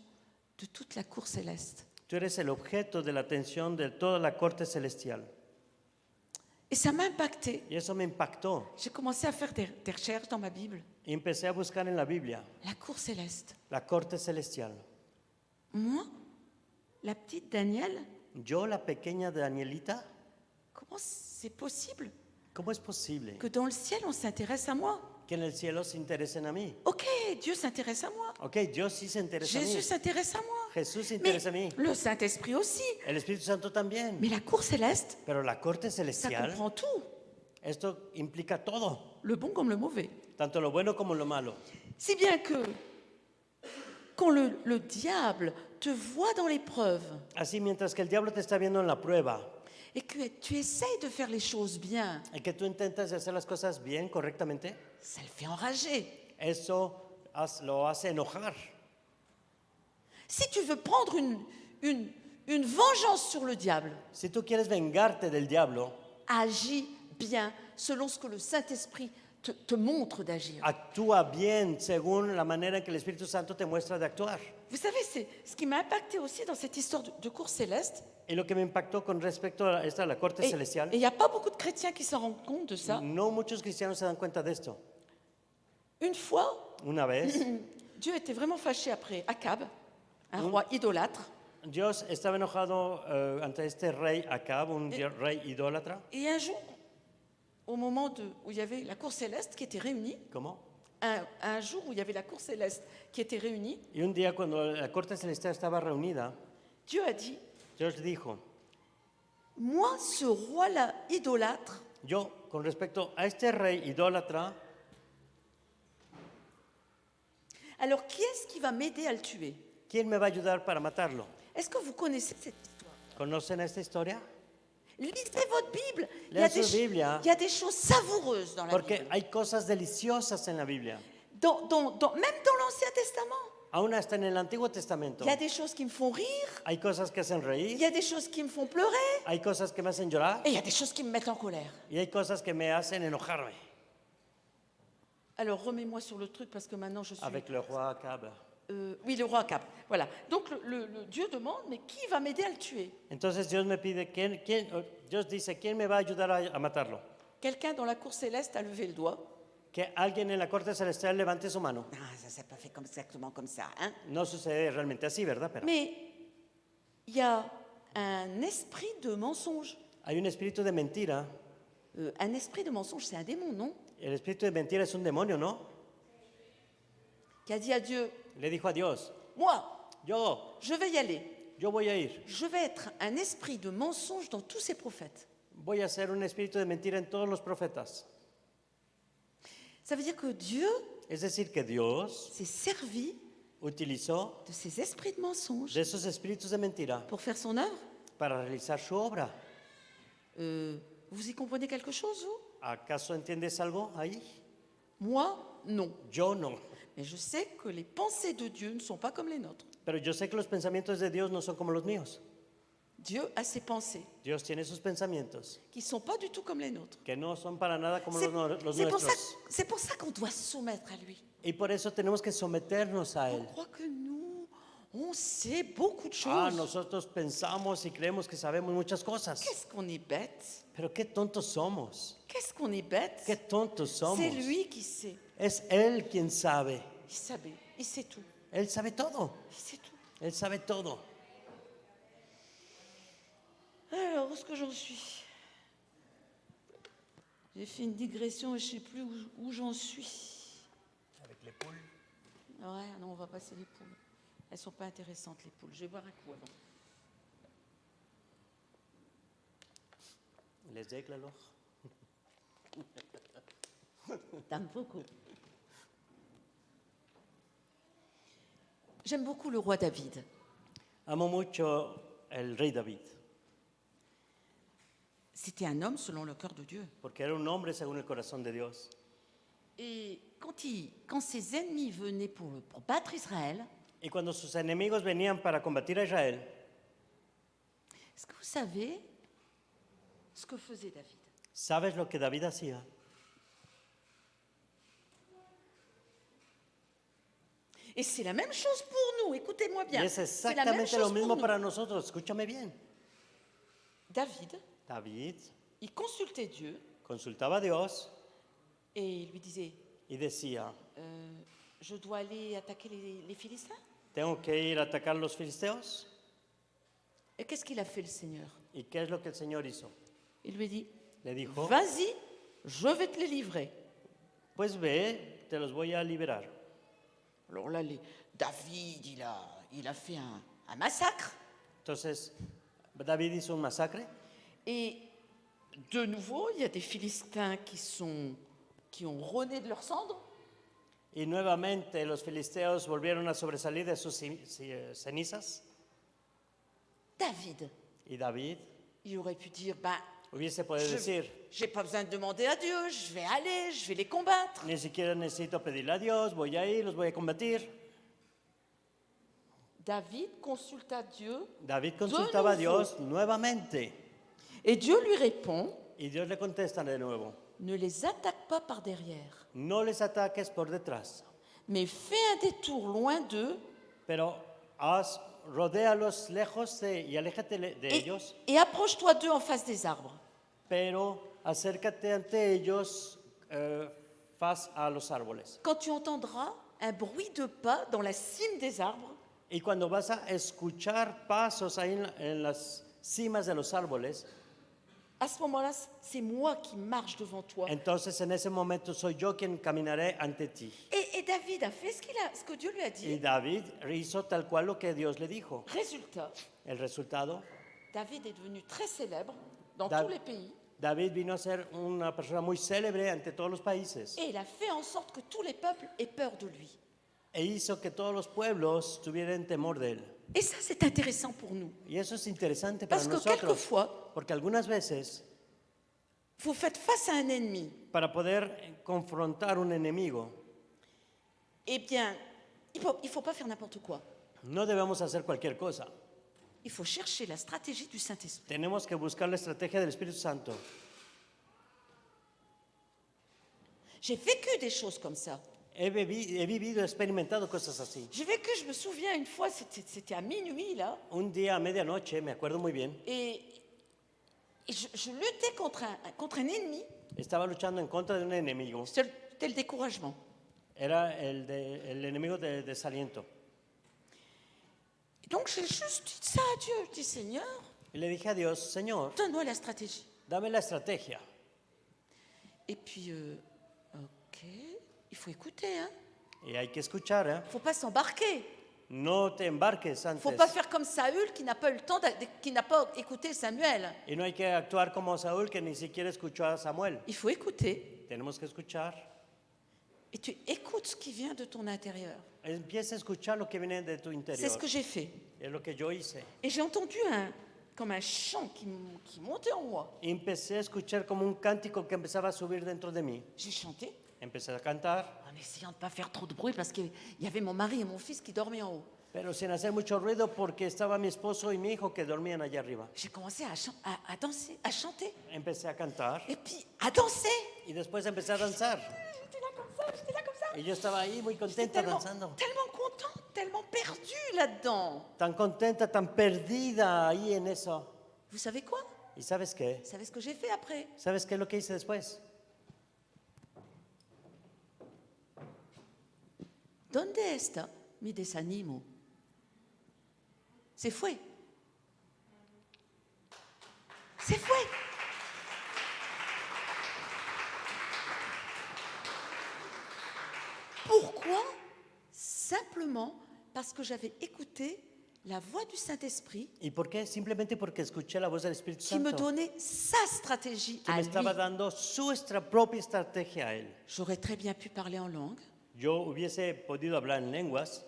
de toute la cour céleste. tú eres el objeto de la atención de toda la corte celestial. Et ça m'a impacté. Y eso me impactó. J'ai commencé à faire des recherches dans ma Bible. Y empecé a buscar en la Biblia La cour céleste. la corte celestial. Moi, la petite Danielle, Yo, la pequeña Danielita, comment c'est possible ¿cómo es posible que dans le ciel, on s'intéresse à moi? que en el cielo se interesen a mí? Ok, Dieu s'intéresse à moi. Ok, Dios sí se interesa a mí. Jésus s'intéresse à moi. Jesús se Mais interesa a mí. le Saint-Esprit aussi. El Espíritu Santo también. Mais la cour céleste, Pero la corte ça celestial, comprend tout. esto implica todo, Le bon comme le mauvais. tanto lo bueno como lo malo. Si bien que quand le diable te voit dans l'épreuve Así, mientras que el diablo te está viendo en la prueba et que tu essayes de faire les choses bien, y que tú intentas hacer las cosas bien, correctamente, ça le fait enrager. eso lo hace enojar. Si tu veux prendre une vengeance sur le diable, Si tú quieres vengarte del diablo, agis bien selon ce que le Saint-Esprit te montre d'agir. actúa bien según la manera en que el Espíritu Santo te muestra de actuar. Vous savez, c'est ce qui m'a impacté aussi dans cette histoire de cour céleste. Y lo que me impactó con respecto a la corte Et celestial, il n'y a pas beaucoup de chrétiens qui s'en rendent compte de ça. no muchos cristianos se dan cuenta de esto. Une fois, Una vez, Dieu était vraiment fâché après Akab, un roi idolâtre. Dios estaba enojado ante este rey Acab, un rey idólatra. Et un jour, au moment où il y avait la cour céleste qui était réunie, ¿Cómo? un jour où il y avait la cour céleste qui était réunie, Y un día cuando la corte celestial estaba reunida, Dieu a dit, Dios dijo, moi, ce roi-là idolâtre, yo con respecto a este rey idólatra, alors qui est-ce qui va m'aider à le tuer? ¿quién me va a ayudar para matarlo? Est-ce que vous connaissez cette histoire? ¿Conocen esta historia? Lisez votre Bible. Lean su Biblia. Il y a des choses savoureuses dans la Porque Bible. hay cosas deliciosas en la Biblia. Même dans l'Ancien Testament, Aún hasta en el Antiguo Testamento. il y a des choses qui me font rire, Hay cosas que hacen il reír, y a des choses qui me font pleurer, hay cosas que me hacen llorar et il y a des choses qui me mettent en colère. y hay cosas que me hacen enojarme. Alors remets-moi sur le truc parce que maintenant je suis... Avec le roi Acab. Oui, le roi Acab. Voilà. Donc le Dieu demande, mais qui va m'aider à le tuer? Entonces Dios me pide, Dios dice, ¿quién me va a ayudar a matarlo? Quelqu'un dans la cour céleste a levé le doigt. Que alguien en la corte celestial levante su mano. Ah, ça s'est pas fait exactement comme ça, hein? No sucede realmente así, ¿verdad? Pero Mais il y a un esprit de mensonge. hay un espíritu de mentira. Un esprit de mensonge, c'est un démon, non? El espíritu de mentira es un demonio, ¿no? Qui a dit à Dieu, Le dijo a Dios, moi, yo je vais y aller. voy a ir. Je vais être un esprit de mensonge dans tous ces prophètes. Voy a ser un espíritu de mentira en todos los profetas. Ça veut dire que Dieu Es decir, que Dios s'est servi utilizó de ces esprits de mensonge de esos espíritus de mentira pour faire son œuvre. para realizar su obra. Vous y comprenez quelque chose, vous? ¿Acaso entiendes algo ahí? Moi, non. Yo no. Mais je sais que les pensées de Dieu ne sont pas comme les nôtres. Pero yo sé que los pensamientos de Dios no son como los míos. Dieu a ses pensées Dios tiene sus pensamientos qui ne sont pas du tout comme les nôtres. que no son para nada como C'est los c'est pour ça, nuestros. c'est pour ça qu'on doit se soumettre à lui. Y por eso tenemos que someternos a On Él. croit que nous, on sait beaucoup de Ah, choses. nosotros pensamos y creemos que sabemos muchas cosas. Qu'est-ce qu'on est bête? Pero qué tontos somos. Qu'est-ce qu'on est bête? Qué tontos somos. C'est lui qui sait. Es Él quien sabe. Il sait tout. Él sabe todo. Il sait tout. Él sabe todo. Alors, où est-ce que j'en suis? J'ai fait une digression et je ne sais plus où j'en suis. Avec les poules. Ouais, non, on va passer les poules. Elles ne sont pas intéressantes, les poules. Je vais boire un coup avant. Les aigles alors. Tampoco. J'aime beaucoup le roi David. Amo mucho el rey David, C'était un homme selon le cœur de Dieu. porque era un hombre según el corazón de Dios. Et quand ses ennemis venaient pour battre Israël, Y cuando sus enemigos venían para combatir a Israel, est-ce que vous savez ce que faisait David? ¿sabes lo que David hacía? Et c'est la même chose pour nous, écoutez-moi Y bien. es C'est la même exactamente chose lo pour mismo nous. para nosotros. Escúchame bien. David, David il consultait Dieu consultaba a Dios et il lui disait, y decía, je dois aller attaquer les Philistins. tengo que ir a atacar los filisteos. Et qu'est-ce qu'il a fait le Seigneur? ¿Y qué es lo que el Señor hizo? Il lui dit, Le dijo, vas-y, je vais te les livrer. pues ve, te los voy a liberar. Alors là, David, il a fait un massacre. Entonces, David hizo un masacre. Et de nouveau, il y a des Philistins qui ont rené de leurs cendres. Y nuevamente los filisteos volvieron a sobresalir de sus cenizas. David, Y David il aurait pu dire, hubiese podido decir, j'ai pas besoin de demander à Dieu, je vais aller, je vais les combattre. ni siquiera necesito pedirle a Dios, voy a ir, los voy a combatir. David consulta Dieu David consultaba a nouveau. Dios nuevamente. et Dieu lui répond, Y Dios le contesta de nuevo, ne les attaque pas par derrière, no les ataques por detrás, mais fais un détour loin d'eux pero rodéalos lejos y aléjate de ellos, et approche-toi d'eux en face des arbres. pero acércate ante ellos face a los árboles. Quand tu entendras un bruit de pas dans la cime des arbres, Y cuando vas a escuchar pasos ahí en las cimas de los árboles, à ce moment-là, c'est moi qui marche devant toi. entonces en ese momento soy yo quien caminaré ante ti. Et David a fait ce que Dieu lui a Y dit. David hizo tal cual lo que Dios le dijo. Résultat, El resultado, David est devenu très célèbre dans Da- tous les pays David vino a ser una persona muy célebre ante todos los países et il a fait en sorte que tous les peuples aient peur de lui. e hizo que todos los pueblos tuvieran temor de él. Et ça, c'est intéressant pour nous. Y eso es interesante para Parce que nosotros, quelquefois, porque algunas veces, vous faites face à un ennemi. para poder confrontar un enemigo, Eh bien, il ne faut pas faire n'importe quoi. no debemos hacer cualquier cosa. Il faut chercher la stratégie du Saint-Esprit. Tenemos que buscar la estrategia del Espíritu Santo. J'ai vécu des choses comme ça. He vivido, he experimentado cosas así. J'ai vécu, je me souviens, une fois, c'était à minuit, là, Un día a medianoche, me acuerdo muy bien, et je luttais contre un ennemi. estaba luchando en contra de un enemigo. C'était le découragement. Era el enemigo de desaliento. Et donc, j'ai juste dit ça à Dieu. Je dis, Seigneur, Y le dije a Dios, Señor, donne-moi la stratégie. dame la estrategia. Et puis, ok, il faut écouter, hein. Y hay que escuchar, ¿eh? Il ne faut pas s'embarquer. No te embarques Il ne antes. faut pas faire comme Saül qui n'a pas eu le temps, qui n'a pas écouté Samuel. Y no hay que actuar como Saúl, que ni siquiera escuchó a Samuel. Il faut écouter. Tenemos que escuchar. Et tu écoutes ce qui vient de ton intérieur. Empieza a escuchar lo que viene de tu C'est interior. ce que j'ai fait. Es lo que yo hice. Et j'ai entendu comme un chant qui montait en moi. Y empecé a escuchar como un cántico que empezaba a subir dentro de mí. J'ai chanté Empecé a cantar, en essayant de ne pas faire trop de bruit parce qu'il y avait mon mari et mon fils qui dormaient en haut. pero sin hacer mucho ruido porque estaba mi esposo y mi hijo que dormían allá arriba. J'ai commencé à danser, à chanter. Empecé a cantar Et puis à danser. y después empecé a danzar. J'étais là comme ça, j'étais là comme ça. Y yo estaba ahí muy J'étais contenta tellement, danzando. tellement contente, tellement perdue là-dedans. Tan contenta, tan perdida ahí en eso. Vous savez quoi? ¿Y sabes qué? Vous savez ce que j'ai fait après? ¿Sabes qué es lo que hice después? ¿Dónde está mi desánimo? Se fue. Se fue. Pourquoi? Simplement parce que j'avais écouté la voix du Saint-Esprit ¿Y por qué? Simplemente porque escuché la voz del Espíritu qui me Santo, donnait sa stratégie que à me lui. estaba dando su propia estrategia a él. J'aurais très bien pu parler en langue. Yo hubiese podido hablar en lenguas,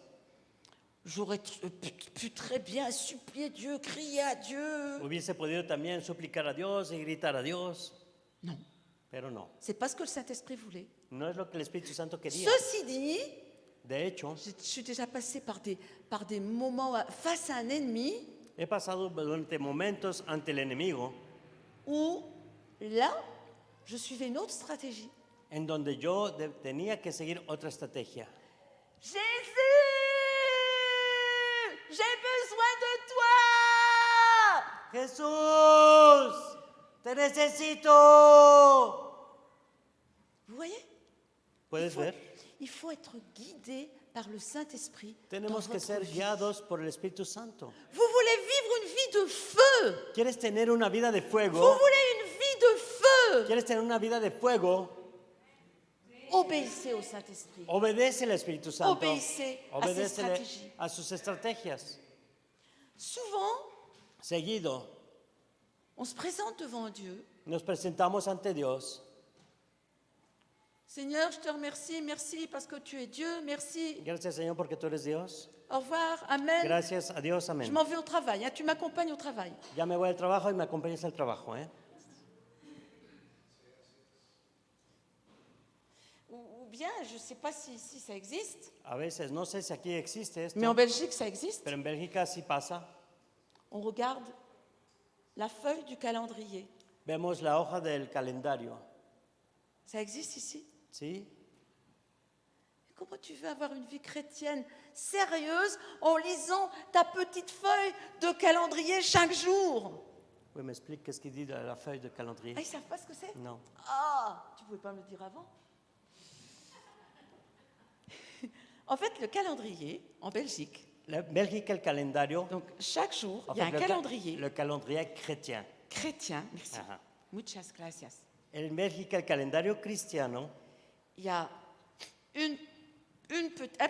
J'aurais pu très bien supplier Dieu, crier à Dieu. hubiese podido también suplicar a Dios y gritar a Dios, Non, pero no. c'est pas ce que le Saint-Esprit voulait. No es lo que el Espíritu Santo quería. Ceci dit, De hecho, je suis déjà passée par des moments face à un ennemi he pasado durante momentos ante el enemigo où là, je suivais une autre stratégie. en donde yo tenía que seguir otra estrategia. Jésus, j'ai besoin de toi. Jesús, te necesito. Vous voyez? ¿Puedes ver? Il faut être guidé par le Saint-Esprit. dans Tenemos que votre ser vie. guiados por el Espíritu Santo. Vous voulez vivre une vie de feu. ¿Quieres tener una vida de Vous fuego? voulez une vie de feu. ¿Quieres tener una vida de fuego? Obéissez au Saint-Esprit. Obedece al Espíritu Santo. Obéissez a ses Obedécele stratégies. a sus estrategias. Souvent, Seguido, on se présente devant Dieu. nos presentamos ante Dios. Seigneur, je te remercie, merci parce que tu es Dieu, merci. Gracias, Señor, porque tú eres Dios. Au revoir, amen. Gracias a Dios, Je amén. m'en vais au travail, hein, tu m'accompagnes au travail. Ya me voy al trabajo y me acompañas al trabajo, ¿eh? Ou bien, je ne sais pas si ça existe, A veces, no sé si aquí existe esto, mais en Belgique, ça existe. pero en Bélgica sí pasa. On regarde la feuille du calendrier. Vemos la hoja del calendario, Ça existe ici. ¿sí? Comment tu veux avoir une vie chrétienne sérieuse en lisant ta petite feuille de calendrier chaque jour? Oui, m'explique qu'est-ce qu'il dit dans la feuille de calendrier. Ah, ils ne savent pas ce que c'est? Non. Ah, tu ne pouvais pas me le dire avant? En fait, le calendrier, en Belgique, En Bélgica, el calendario, donc chaque jour, en il y a un fait, calendrier le calendrier chrétien. chrétien. Merci. Ajá. Muchas gracias. En Bélgica, el calendario cristiano, Il y a un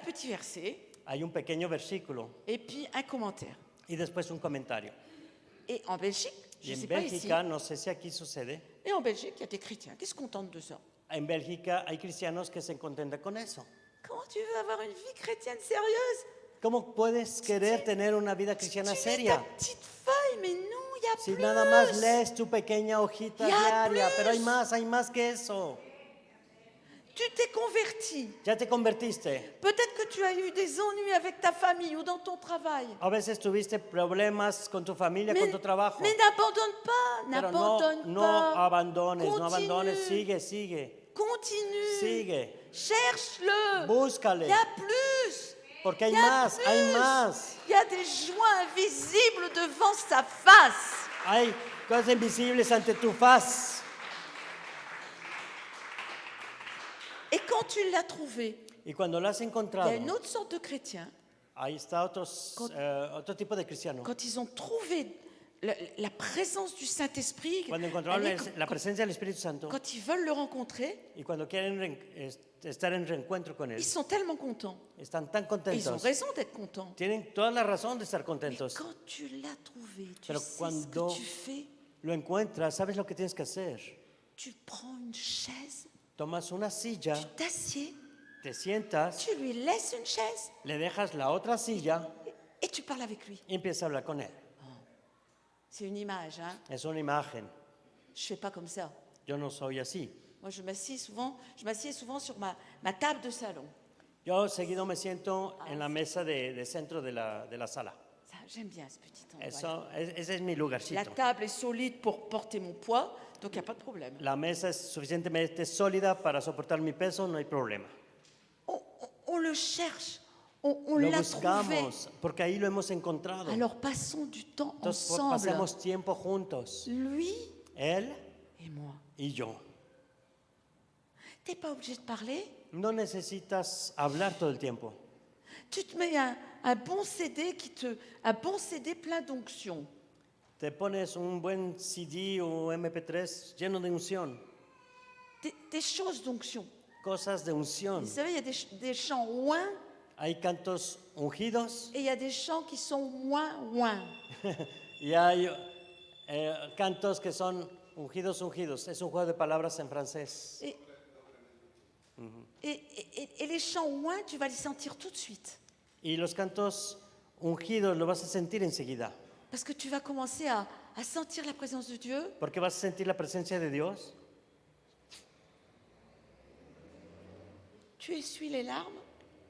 petit verset hay un pequeño versículo et puis un commentaire. y después un comentario. Et en Belgique, je Y ne sais en pas ici, Bélgica, no sé si aquí sucede, et en Belgique, il y a des chrétiens qui se contentent de ça. en Bélgica hay cristianos que se contentan con eso. Comment tu veux avoir une vie chrétienne sérieuse? ¿Cómo puedes querer tener una vida Tu cristiana lis ta seria? petite feuille, mais non, il y a Si plus. nada más lees tu pequeña hojita Ya diaria, pero plus. hay más que eso. Tu t'es converti. Ya te convertiste. Peut-être que tu as eu des ennuis avec ta famille ou dans ton travail. A veces tuviste problemas con tu familia, con tu trabajo. Mais n'abandonne pas, Pero n'abandonne no pas. abandones, no abandones, Continue. sigue. Continue. Sigue. Cherche-le. Búscale. Il y a plus. Porque hay Il y a más, hay plus. más. Il y a des joies invisibles devant sa face. Hay cosas invisibles ante tu faz. Et quand tu l'as trouvé, Y cuando lo has il y encontrado, a une autre sorte de chrétiens. ahí está Quand- otro tipo de cristiano. Quand ils ont trouvé la présence du Saint-Esprit, Cuando encontraron allez, la presencia del Espíritu Santo quand ils veulent le rencontrer, y cuando quieren estar en reencuentro con Él, ils sont tellement contents. están tan Et ils ont contentos. raison d'être contents. Tienen toda la razón de estar Mais contentos. quand tu l'as trouvé, tu Pero sais ce cuando- que tu fais. Lo encuentras, sabes lo que tienes que hacer. Tu prends une chaise, Tomas una silla, tu t'assieds, te sientas, tu lui laisses une chaise le dejas la otra silla et tu parles avec lui. y empiezas a hablar con Él. C'est une image, hein. Es una imagen. Je fais pas comme ça. Yo no soy así. Moi, je m'assieds souvent sur ma table de salon. Yo seguido me siento en la mesa de centro de la sala. Ça, j'aime bien ce petit endroit. Ese es mi La lugarcito. table est solide pour porter mon poids, donc il n'y a pas de problème. La mesa es suficientemente sólida para soportar mi peso, no hay problema. On le cherche, on Lo l'a trouvé. buscamos porque ahí lo hemos encontrado. Alors passons du temps Entonces ensemble, pasemos tiempo juntos, lui Él et moi. y yo. Tu n'es pas obligé de parler. No necesitas hablar todo el tiempo. Tu te mets un bon CD un bon CD plein d'onction. Te pones un buen CD o MP3 lleno de unción, Des choses d'onction. cosas de unción. Vous savez, il y a des chants ouin Hay cantos ungidos et il y a des chants qui sont moins ouin. y hay cantos que son ungidos. Es un juego de palabras en francés. Et les chants ouin, tu vas les sentir tout de suite. Y los cantos ungidos lo vas a sentir enseguida, Parce que tu vas commencer à sentir la présence de Dieu. porque vas a sentir la presencia de Dios. Tu essuies les larmes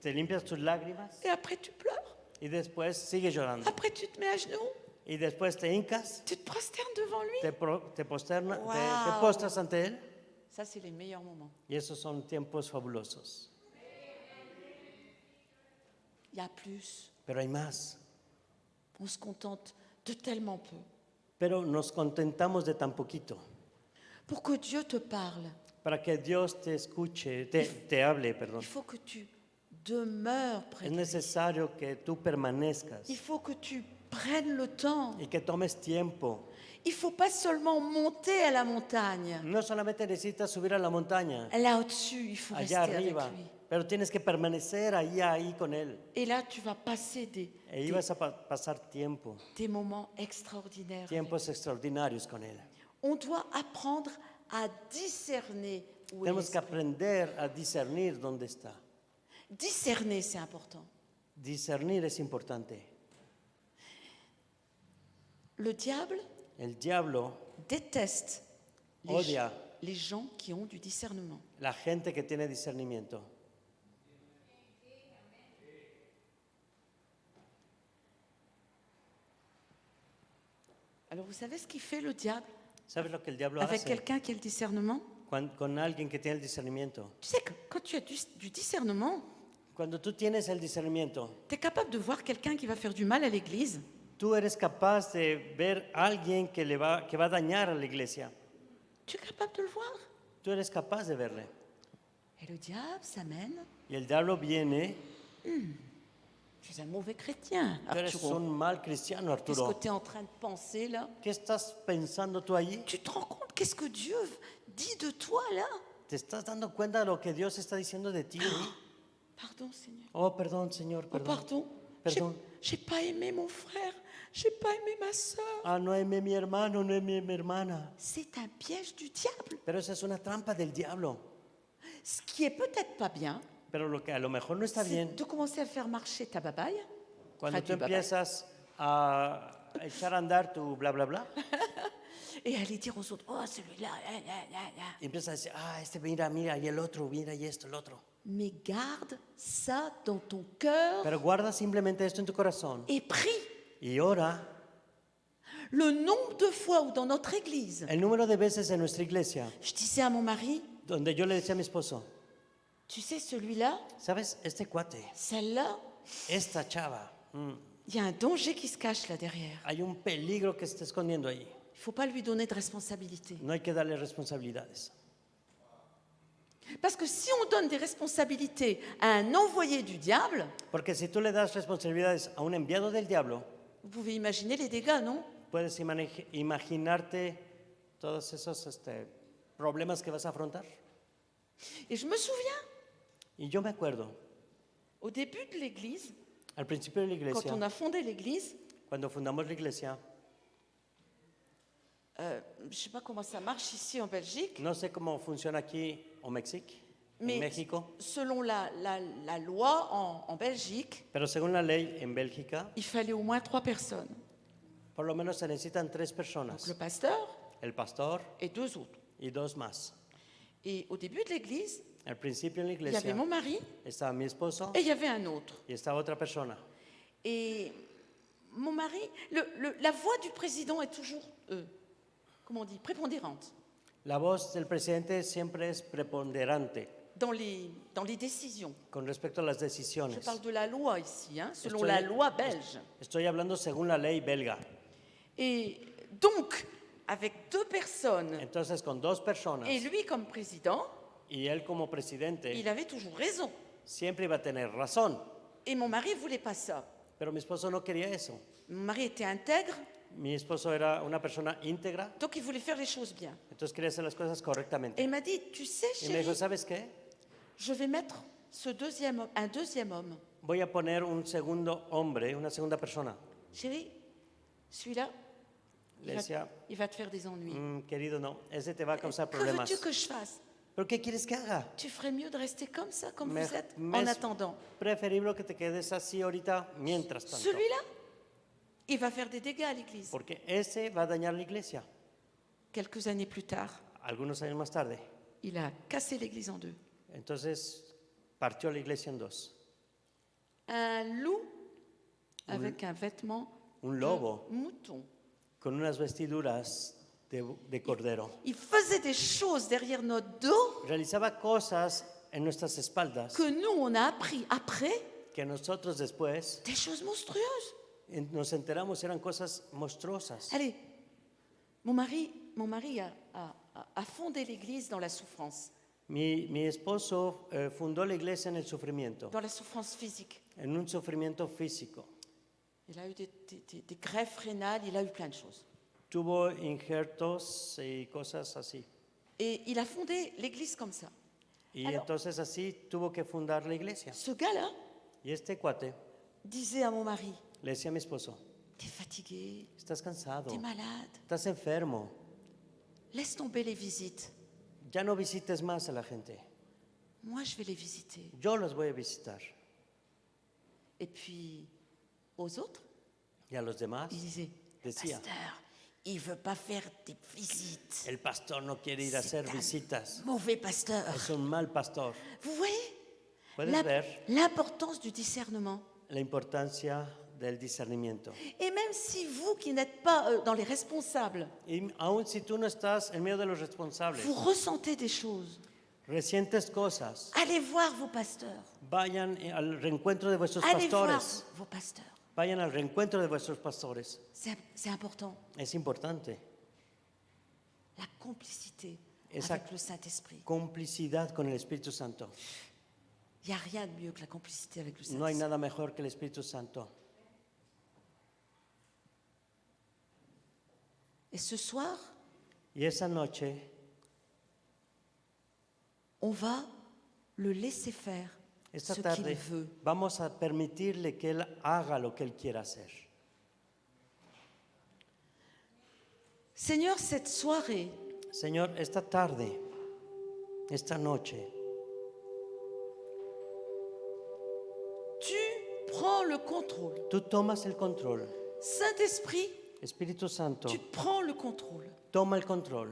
Te limpias tus lágrimas et après tu pleures. y después sigues llorando. Après tu te mets à genoux, Y después te hincas, tu te prosternes devant lui. te Wow. postras ante Él. Ça, c'est les meilleurs moments. Y esos son tiempos fabulosos. Il y a plus. Pero hay más. On se contente de tellement peu. Pero nos contentamos de tan poquito. Pour que Dieu te parle, Para que Dios te escuche, te hable, perdón. il faut que tu demeures près Es de lui. necesario que tú permanezcas Il faut que tu prennes le temps. y que tomes tiempo. Il ne faut pas seulement monter à la montagne. No solamente necesitas subir a la montaña, Là au-dessus, il faut allá rester arriba, avec lui. pero tienes que permanecer ahí con Él. Et là, tu vas passer Ahí vas a pasar tiempo, des moments extraordinaires. tiempos extraordinarios con Él. On doit apprendre à discerner où est Tenemos que l'esprit. aprender a discernir dónde está. Discerner, c'est important. Discernir es importante. Le diable El diablo déteste odia les gens qui ont du discernement. la gente que tiene discernimiento. Alors, vous savez ce qu'il fait le diable ¿Sabes lo que el diablo avec hace quelqu'un qui a le discernement? con alguien que tiene el discernimiento? Tu sais que quand tu as du discernement, Cuando tú tienes el discernimiento, tu es capable de voir quelqu'un qui va faire du mal à l'église. tú eres capaz de ver a alguien que va a dañar a la iglesia. Tu es capable de le voir. Tú eres capaz de verle. Et le diable s'amène. Y el diablo viene, Tu es un mauvais chrétien, tú eres Arturo. un mal cristiano, Qu'est-ce que Arturo. tu es en train de penser là? ¿Qué estás pensando tú allí? Tu te rends compte qu'est-ce que Dieu dit de toi là? ¿Te estás dando cuenta de lo que Dios está diciendo de ti? Pardon, Seigneur. Oh, perdón, Señor, Oh, perdón. pardon. Perdón. J'ai pas aimé mon frère. J'ai pas aimé ma sœur. Ah, no aimé mi hermano, no aimé mi hermana. C'est un piège du diable. Pero esa es una trampa del diablo. Ce qui est peut-être pas bien, Pero lo que a lo mejor no está c'est bien de commencer à faire marcher ta babaye Cuando tú Radio Baba. empiezas a echar a andar tu bla, bla, bla, Et aller dire aux autres, oh, celui-là, y empiezas a decir, este mira, mira, y el otro, mira, y esto, el otro. Mais garde ça dans ton cœur Pero guarda simplemente esto en tu corazón et prie. y ora. Le nombre de fois où dans notre église, El número de veces en nuestra iglesia je disais à mon mari, donde yo le decía a mi esposo, tu sais, celui-là, ¿sabes? Este cuate, celle-là, esta chava, il y a un danger qui se cache là derrière. hay un peligro que se está escondiendo ahí. Il ne faut pas lui donner de responsabilité. No hay que darle responsabilidades. Parce que si on donne des responsabilités à un envoyé du diable, Porque si tú le das responsabilidades a un enviado del diablo, vous pouvez imaginer les dégâts, non? puedes imaginarte todos esos problemas que vas a afrontar. Et je me souviens, Y yo me acuerdo, au début de l'église, al principio de la quand iglesia, on a fondé l'église, cuando fundamos la iglesia, je ne sais pas comment ça marche ici en Belgique, no sé cómo funciona aquí en mais México, selon la loi en Belgique, pero según la ley en Bélgica, il fallait au moins 3 personnes. por lo menos se necesitan 3 Donc personas, le pasteur el pastor et 2 autres. y 2 más. Et au début de l'église, Al principio en la il y avait iglesia mon mari estaba mi esposo et il y avait un autre. y estaba otra persona. Et mon mari, la voix du président est toujours, comment on dit, prépondérante La voz del presidente siempre es preponderante dans les décisions. con respecto a las Je decisiones. parle de la loi ici, hein, selon Estoy- la loi belge. Estoy hablando según la ley belga. Et donc, avec 2 personnes Entonces, con 2 personas et lui comme président, y él como presidente, il avait toujours raison. siempre iba a tener razón. Et mon mari ne voulait pas ça. Pero mi esposo no quería eso. Mon mari était intègre, Mi esposo era una persona íntegra, donc il voulait faire les choses bien. entonces quería hacer las cosas Et correctamente. il m'a dit, tu sais, Y me dijo, chérie, ¿sabes qué? je vais mettre un deuxième homme. Voy a poner un segundo hombre, una segunda persona. Chérie, celui-là, Le decía, il va te faire des ennuis. querido, no, ese te va a causar Que problemas. veux-tu que je fasse? ¿Pero qué quieres que haga? Tu ferais mieux de rester comme ça, comme Me- vous êtes, me en es attendant. preferible que te quedes así ahorita mientras tanto. Celui-là, il va faire des dégâts à l'église. Porque ese va a dañar la iglesia. Quelques années plus tard, Algunos años más tarde. il a cassé l'église en 2. Entonces partió la iglesia en 2. Un loup avec un vêtement Un de lobo mouton. con unas vestiduras de cordero. Il faisait des choses derrière notre dos Realizaba cosas en nuestras espaldas que nous, on a appris après, que nosotros después des choses monstrueuses. nos enteramos eran cosas monstruosas. Allez, mon mari a fondé l'église dans la souffrance Mi esposo fundó la iglesia en el sufrimiento, physique. en un sufrimiento físico. Il a eu des greffes rénales, il a eu plein de choses. Tuvo injertos y cosas así. Et il a fondé l'église comme ça. Y Alors- entonces así tuvo que fundar la iglesia. Ce gars-là Y este cuate disait à mon mari, le decía a mi esposo, t'es fatigué, estás cansado, t'es malade, estás enfermo, laisse tomber les visites. ya no visites más a la gente, Moi, je vais les visiter. yo los voy a visitar. Et puis, aux autres, Y a los demás il disait, decía, pasteur, il ne veut pas faire des visites. el pastor no quiere ir a C'est hacer un visitas, mauvais pasteur. es un mal pastor. Vous voyez Puedes ver l'importance du discernement. la importancia del discernimiento. Et même si vous qui n'êtes pas dans les responsables, Y aun si tú no estás en medio de los responsables, vous ressentez des choses, recientes cosas, allez voir vos pasteurs. vayan al reencuentro de vuestros Allez voir pastores. vos pasteurs. Vayan al reencuentro de vuestros pastores. C'est important. Es importante. La complicité Exact. avec le Saint-Esprit. Complicidad con el Espíritu Santo. Il n'y a rien de mieux que la complicité avec le No hay Saint-Esprit. nada mejor que el Espíritu Santo. Et ce soir, Y esa noche on va le laisser faire esta ce qu'il tarde veut. vamos a permitirle que Él haga lo que Él quiera hacer. Seigneur, cette soirée, Señor, esta tarde, esta noche, tu prends le contrôle. Tú tomas el control. Saint-Esprit, Espíritu Santo, tu prends le contrôle. toma el control.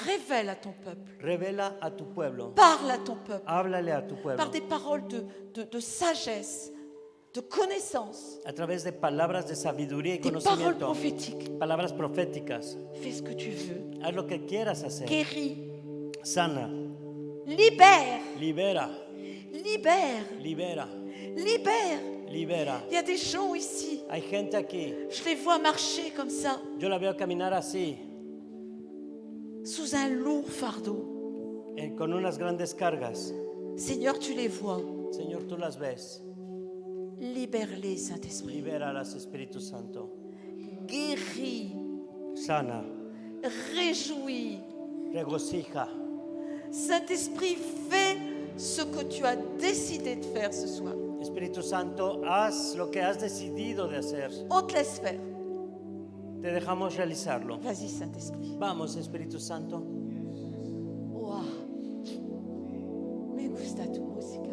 Révèle à ton peuple. Revela a tu pueblo. Parle à ton peuple. Háblale a tu Par pueblo. des paroles de sagesse, de connaissance, A través de palabras de sabiduría y des paroles conocimiento. prophétiques. Palabras proféticas. Fais ce que tu veux. Haz lo que quieras hacer. Guéris, Sana, libère, libera, libère, libera, libère. libera. Il y a des gens ici, Hay gente aquí. je les vois marcher comme ça, Yo la veo caminar así, sous un lourd fardeau. con unas grandes cargas. Seigneur, tu les vois. Señor, tú las ves. Libère-les, Saint-Esprit. Libéralas, Espíritu Santo. Guéris, Sana, réjouis. regocija. Saint-Esprit, fais ce que tu as décidé de faire ce soir. Espíritu Santo, haz lo que has decidido de hacer. On te laisse faire. Te dejamos realizarlo. Vas-y, Saint-Esprit. Vamos, Espíritu Santo. Wow. Me gusta tu música.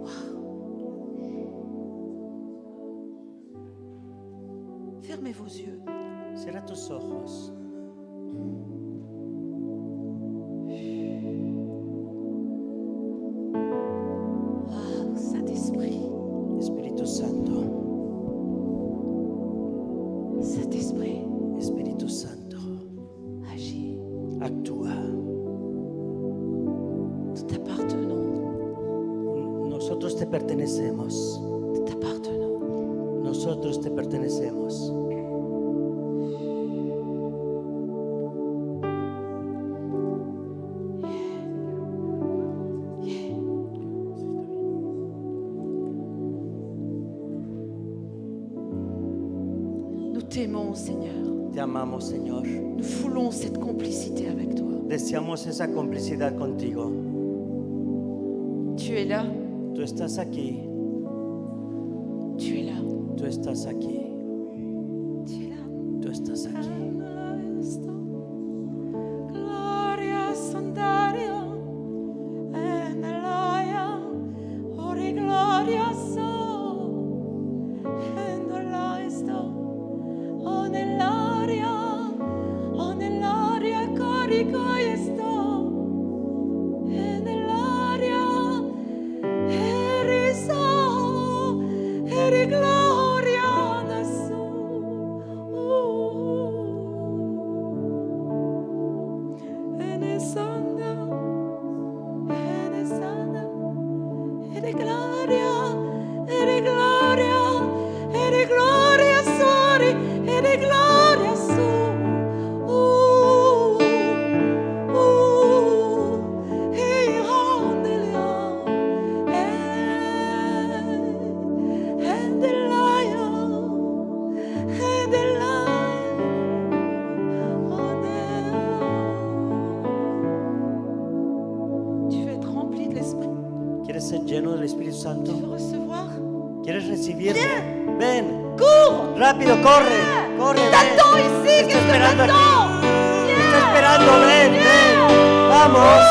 Wow. Fermez vos yeux. Cierra tus ojos. Wow, Saint-Esprit. Espíritu Santo. Saint-Esprit, Espíritu Santo. agis. Actúa. Nous t'appartenons. Nosotros te pertenecemos. Nous t'appartenons. Nosotros te pertenecemos. Nous t'aimons, Seigneur. Te amamos, Señor. Nous voulons cette complicité avec toi. Deseamos esa complicidad contigo. Tu es là, Tú estás aquí. tu es là, Tú estás aquí. tu es là. Tú estás aquí. Gloria Sandaria, and Elia, Ori Gloria so, and Elisto, on Elaria, Carico esto, and Elaria, Eriso, Eri Gloria nasu. Tu veux être rempli de l'Esprit? ¿Quieres ser lleno del Espíritu Tu Santo? veux recevoir? ¿Quieres recibirlo? Ven, Cours! rápido, corre, corre, ven. T'attends ici, Te qu'est-ce está que esperando aquí. t'attends? Te está esperando, ven, ven. Vamos.